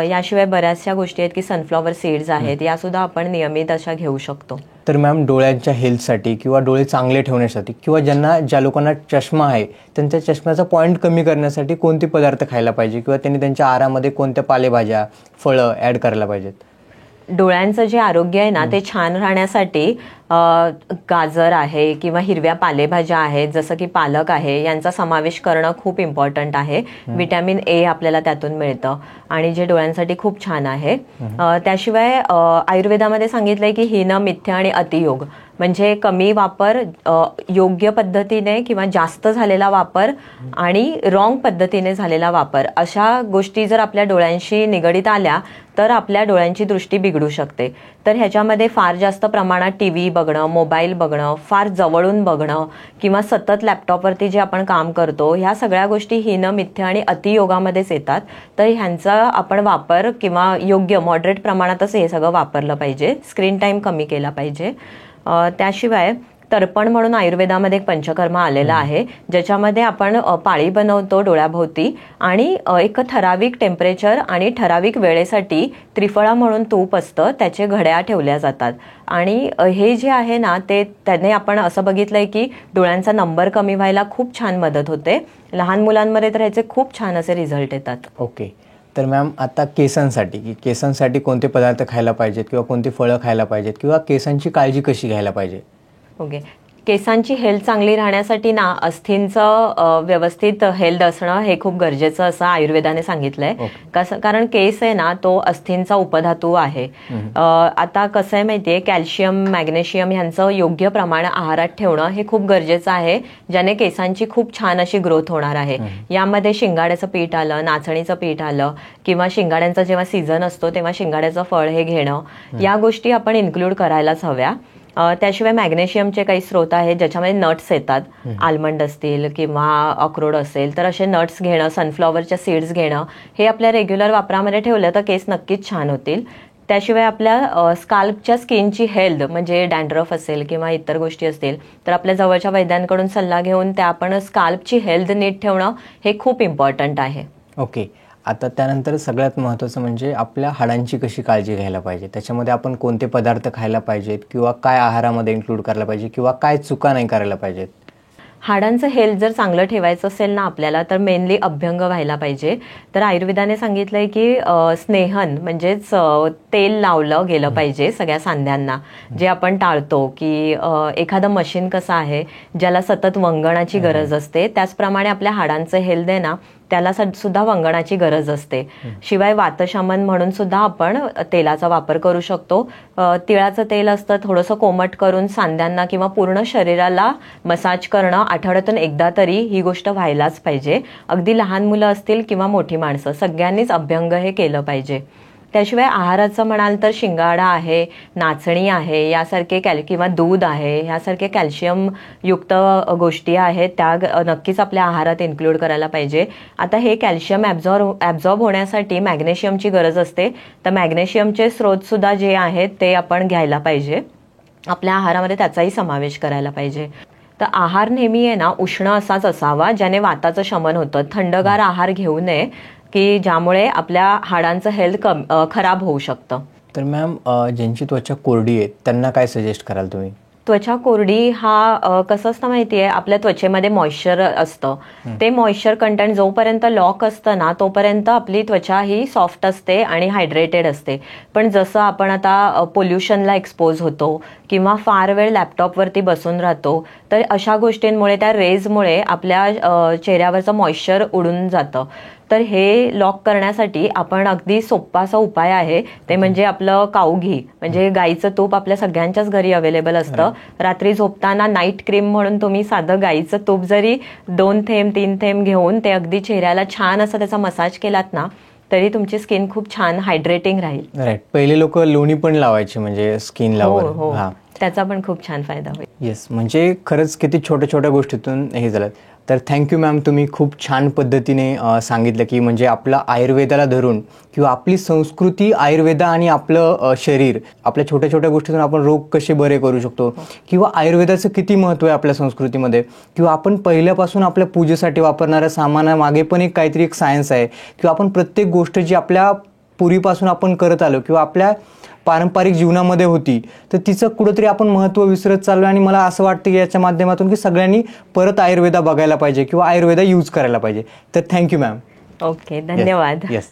याशिवाय बऱ्याचशा गोष्टी आहेत की सनफ्लॉवर सीड्स आहेत, या सुद्धा आपण नियमित अशा घेऊ शकतो. तर मॅम, डोळ्यांच्या हेल्थसाठी किंवा डोळे चांगले ठेवण्यासाठी किंवा ज्या लोकांना चष्मा आहे त्यांच्या चष्म्याचा पॉईंट कमी करण्यासाठी कोणते पदार्थ खायला पाहिजे किंवा त्यांनी त्यांच्या आहारामध्ये कोणत्या पालेभाज्या फळं ॲड करायला पाहिजेत? डोळ्यांचं जे आरोग्य आहे ना ते छान राहण्यासाठी गाजर आहे किंवा हिरव्या पालेभाज्या आहेत जसं की पालक आहे यांचा समावेश करणं खूप इम्पॉर्टंट आहे. व्हिटॅमिन ए आपल्याला त्यातून मिळतं आणि जे डोळ्यांसाठी खूप छान आहे. त्याशिवाय आयुर्वेदामध्ये सांगितलंय की हीन, मिथ्य आणि अतियोग म्हणजे कमी वापर, योग्य पद्धतीने किंवा जास्त झालेला वापर आणि रॉंग पद्धतीने झालेला वापर अशा गोष्टी जर आपल्या डोळ्यांशी निगडीत आल्या तर आपल्या डोळ्यांची दृष्टी बिघडू शकते. तर ह्याच्यामध्ये फार जास्त प्रमाणात टीव्ही बघणं, मोबाईल बघणं, फार जवळून बघणं किंवा सतत लॅपटॉपवरती जे आपण काम करतो ह्या सगळ्या गोष्टी हीन, मिथ्य आणि अतियोगामध्येच येतात. तर ह्यांचा आपण वापर किंवा योग्य मॉडरेट प्रमाणातच हे सगळं वापरलं पाहिजे. स्क्रीन टाईम कमी केला पाहिजे. त्याशिवाय तर्पण म्हणून आयुर्वेदामध्ये एक पंचकर्म आलेला आहे ज्याच्यामध्ये आपण पाळी बनवतो डोळ्याभोवती आणि एक ठराविक टेम्परेचर आणि ठराविक वेळेसाठी त्रिफळा म्हणून तूप असतं त्याचे घड्या ठेवल्या जातात. आणि हे जे आहे ना ते त्याने आपण असं बघितलंय की डोळ्यांचा नंबर कमी व्हायला खूप छान मदत होते. लहान मुलांमध्ये तर ह्याचे खूप छान असे रिझल्ट येतात. ओके. तर मॅम आता केसांसाठी कोणते पदार्थ खायला पाहिजेत किंवा कोणती फळं खायला पाहिजेत किंवा केसांची काळजी कशी घ्यायला पाहिजे? ओके. केसांची हेल्थ चांगली राहण्यासाठी ना अस्थींचं व्यवस्थित हेल्थ असणं हे खूप गरजेचं असं आयुर्वेदाने सांगितलंय. कारण केस आहे ना तो अस्थींचा उपधातू आहे. आता कसं आहे माहितीये, कॅल्शियम, मॅग्नेशियम ह्यांचं योग्य प्रमाण आहारात ठेवणं हे खूप गरजेचं आहे ज्याने केसांची खूप छान अशी ग्रोथ होणार आहे. यामध्ये शिंगाड्याचं पीठ आलं, नाचणीचं पीठ आलं किंवा शिंगाड्यांचा जेव्हा सीझन असतो तेव्हा शिंगाड्याचं फळ हे घेणं, या गोष्टी आपण इन्क्लूड करायलाच हव्या. त्याशिवाय मॅग्नेशियमचे काही स्रोत आहेत ज्याच्यामध्ये नट्स येतात, आल्मंड असतील किंवा अक्रोड असेल तर असे नट्स घेणं, सनफ्लॉवरच्या सीड्स घेणं हे आपल्या रेग्युलर वापरामध्ये ठेवलं तर केस नक्कीच छान होतील. त्याशिवाय आपल्या स्काल्पच्या स्किनची हेल्थ म्हणजे डॅन्ड्रफ असेल किंवा इतर गोष्टी असतील तर आपल्या जवळच्या वैद्यांकडून सल्ला घेऊन त्या आपण स्काल्पची हेल्थ नीट ठेवणं हे खूप इम्पॉर्टंट आहे. ओके. आता त्यानंतर सगळ्यात महत्त्वाचं म्हणजे आपल्या हाडांची कशी काळजी घ्यायला पाहिजे, त्याच्यामध्ये आपण कोणते पदार्थ खायला पाहिजेत किंवा काय आहारामध्ये इन्क्लूड करायला पाहिजे किंवा काय चुका नाही करायला पाहिजेत? हाडांचं हेल्थ जर चांगलं ठेवायचं असेल ना आपल्याला तर मेनली अभ्यंग व्हायला पाहिजे. तर आयुर्वेदाने सांगितलंय की स्नेहन म्हणजेच तेल लावलं गेलं पाहिजे सगळ्या सांध्यांना, जे आपण टाळतो. की एखादं मशीन कसं आहे ज्याला सतत वंगणाची गरज असते त्याचप्रमाणे आपल्या हाडांचं हेल्थ आहे ना त्याला सुद्धा वंगणाची गरज असते. शिवाय वातशमन म्हणून सुद्धा आपण तेलाचा वापर करू शकतो. तिळाचं तेल असतं थोडंसं कोमट करून सांध्यांना किंवा पूर्ण शरीराला मसाज करणं आठवड्यातून एकदा तरी ही गोष्ट व्हायलाच पाहिजे. अगदी लहान मुलं असतील किंवा मोठी माणसं सगळ्यांनीच अभ्यंग हे केलं पाहिजे. त्याशिवाय आहाराचं म्हणाल तर शिंगाडा आहे, नाचणी आहे यासारखे किंवा दूध आहे यासारखे कॅल्शियम युक्त गोष्टी आहेत त्या नक्कीच आपल्या आहारात इन्क्लूड करायला पाहिजे. आता हे कॅल्शियम ॲब्झॉर्ब होण्यासाठी मॅग्नेशियमची गरज असते तर मॅग्नेशियमचे स्रोत सुद्धा जे आहेत ते आपण घ्यायला पाहिजे. आपल्या आहारामध्ये त्याचाही समावेश करायला पाहिजे. तर आहार नेहमी आहे ना उष्ण असाच असावा ज्याने वाताचं शमन होतं. थंडगार आहार घेऊ नये की ज्यामुळे आपल्या हाडांचं हेल्थ खराब होऊ शकतं. तर मॅम ज्यांची त्वचा कोरडी आहे त्यांना काय सजेस्ट कराल तुम्ही? त्वचा कोरडी हा कसं असतं माहितीये, आपल्या त्वचेमध्ये मॉइश्चर असतं. ते मॉइश्चर कंटेंट जोपर्यंत लॉक असतं ना तोपर्यंत आपली त्वचा ही सॉफ्ट असते आणि हायड्रेटेड असते. पण जसं आपण आता पोल्युशनला एक्सपोज होतो किंवा फार वेळ लॅपटॉपवरती बसून राहतो तर अशा गोष्टींमुळे त्या रेजमुळे आपल्या चेहऱ्यावरचं मॉइश्चर उडून जातं. तर हे लॉक करण्यासाठी आपण अगदी सोपा असा उपाय आहे ते म्हणजे आपलं काऊ घी म्हणजे गाईचं तूप आपल्या सगळ्यांच्याच घरी अवेलेबल असतं. रात्री झोपताना नाईट क्रीम म्हणून तुम्ही साधं गाईचं तूप जरी 2 थेंब 3 थेंब घेऊन ते अगदी चेहऱ्याला छान असा त्याचा मसाज केलात ना तरी तुमची स्किन खूप छान हायड्रेटिंग राहील. राईट. पहिले लोक लोणी पण लावायचे म्हणजे स्किनला. हो, त्याचा पण खूप छान फायदा होईल. येस. म्हणजे खरंच किती छोट्या छोट्या गोष्टीतून हे झालं. तर थँक्यू मॅम, तुम्ही खूप छान पद्धतीने सांगितलं की म्हणजे आपलं आयुर्वेदाला धरून किंवा आपली संस्कृती, आयुर्वेद आणि आपलं शरीर, आपल्या छोट्या छोट्या गोष्टीतून आपण रोग कसे बरे करू शकतो किंवा आयुर्वेदाचं किती महत्त्व आहे आपल्या संस्कृतीमध्ये किंवा आपण पहिल्यापासून आपल्या पूजेसाठी वापरणाऱ्या सामानामागे पण काहीतरी एक सायन्स आहे किंवा आपण प्रत्येक गोष्ट जी आपल्या पूर्वीपासून आपण करत आलो किंवा आपल्या पारंपरिक जीवनामध्ये होती तर तिचं कुठंतरी आपण महत्त्व विसरत चाललो. आणि मला असं वाटतं की याच्या माध्यमातून की सगळ्यांनी परत आयुर्वेदा बघायला पाहिजे किंवा आयुर्वेदा यूज करायला पाहिजे. तर थँक्यू मॅम. ओके, धन्यवाद. येस.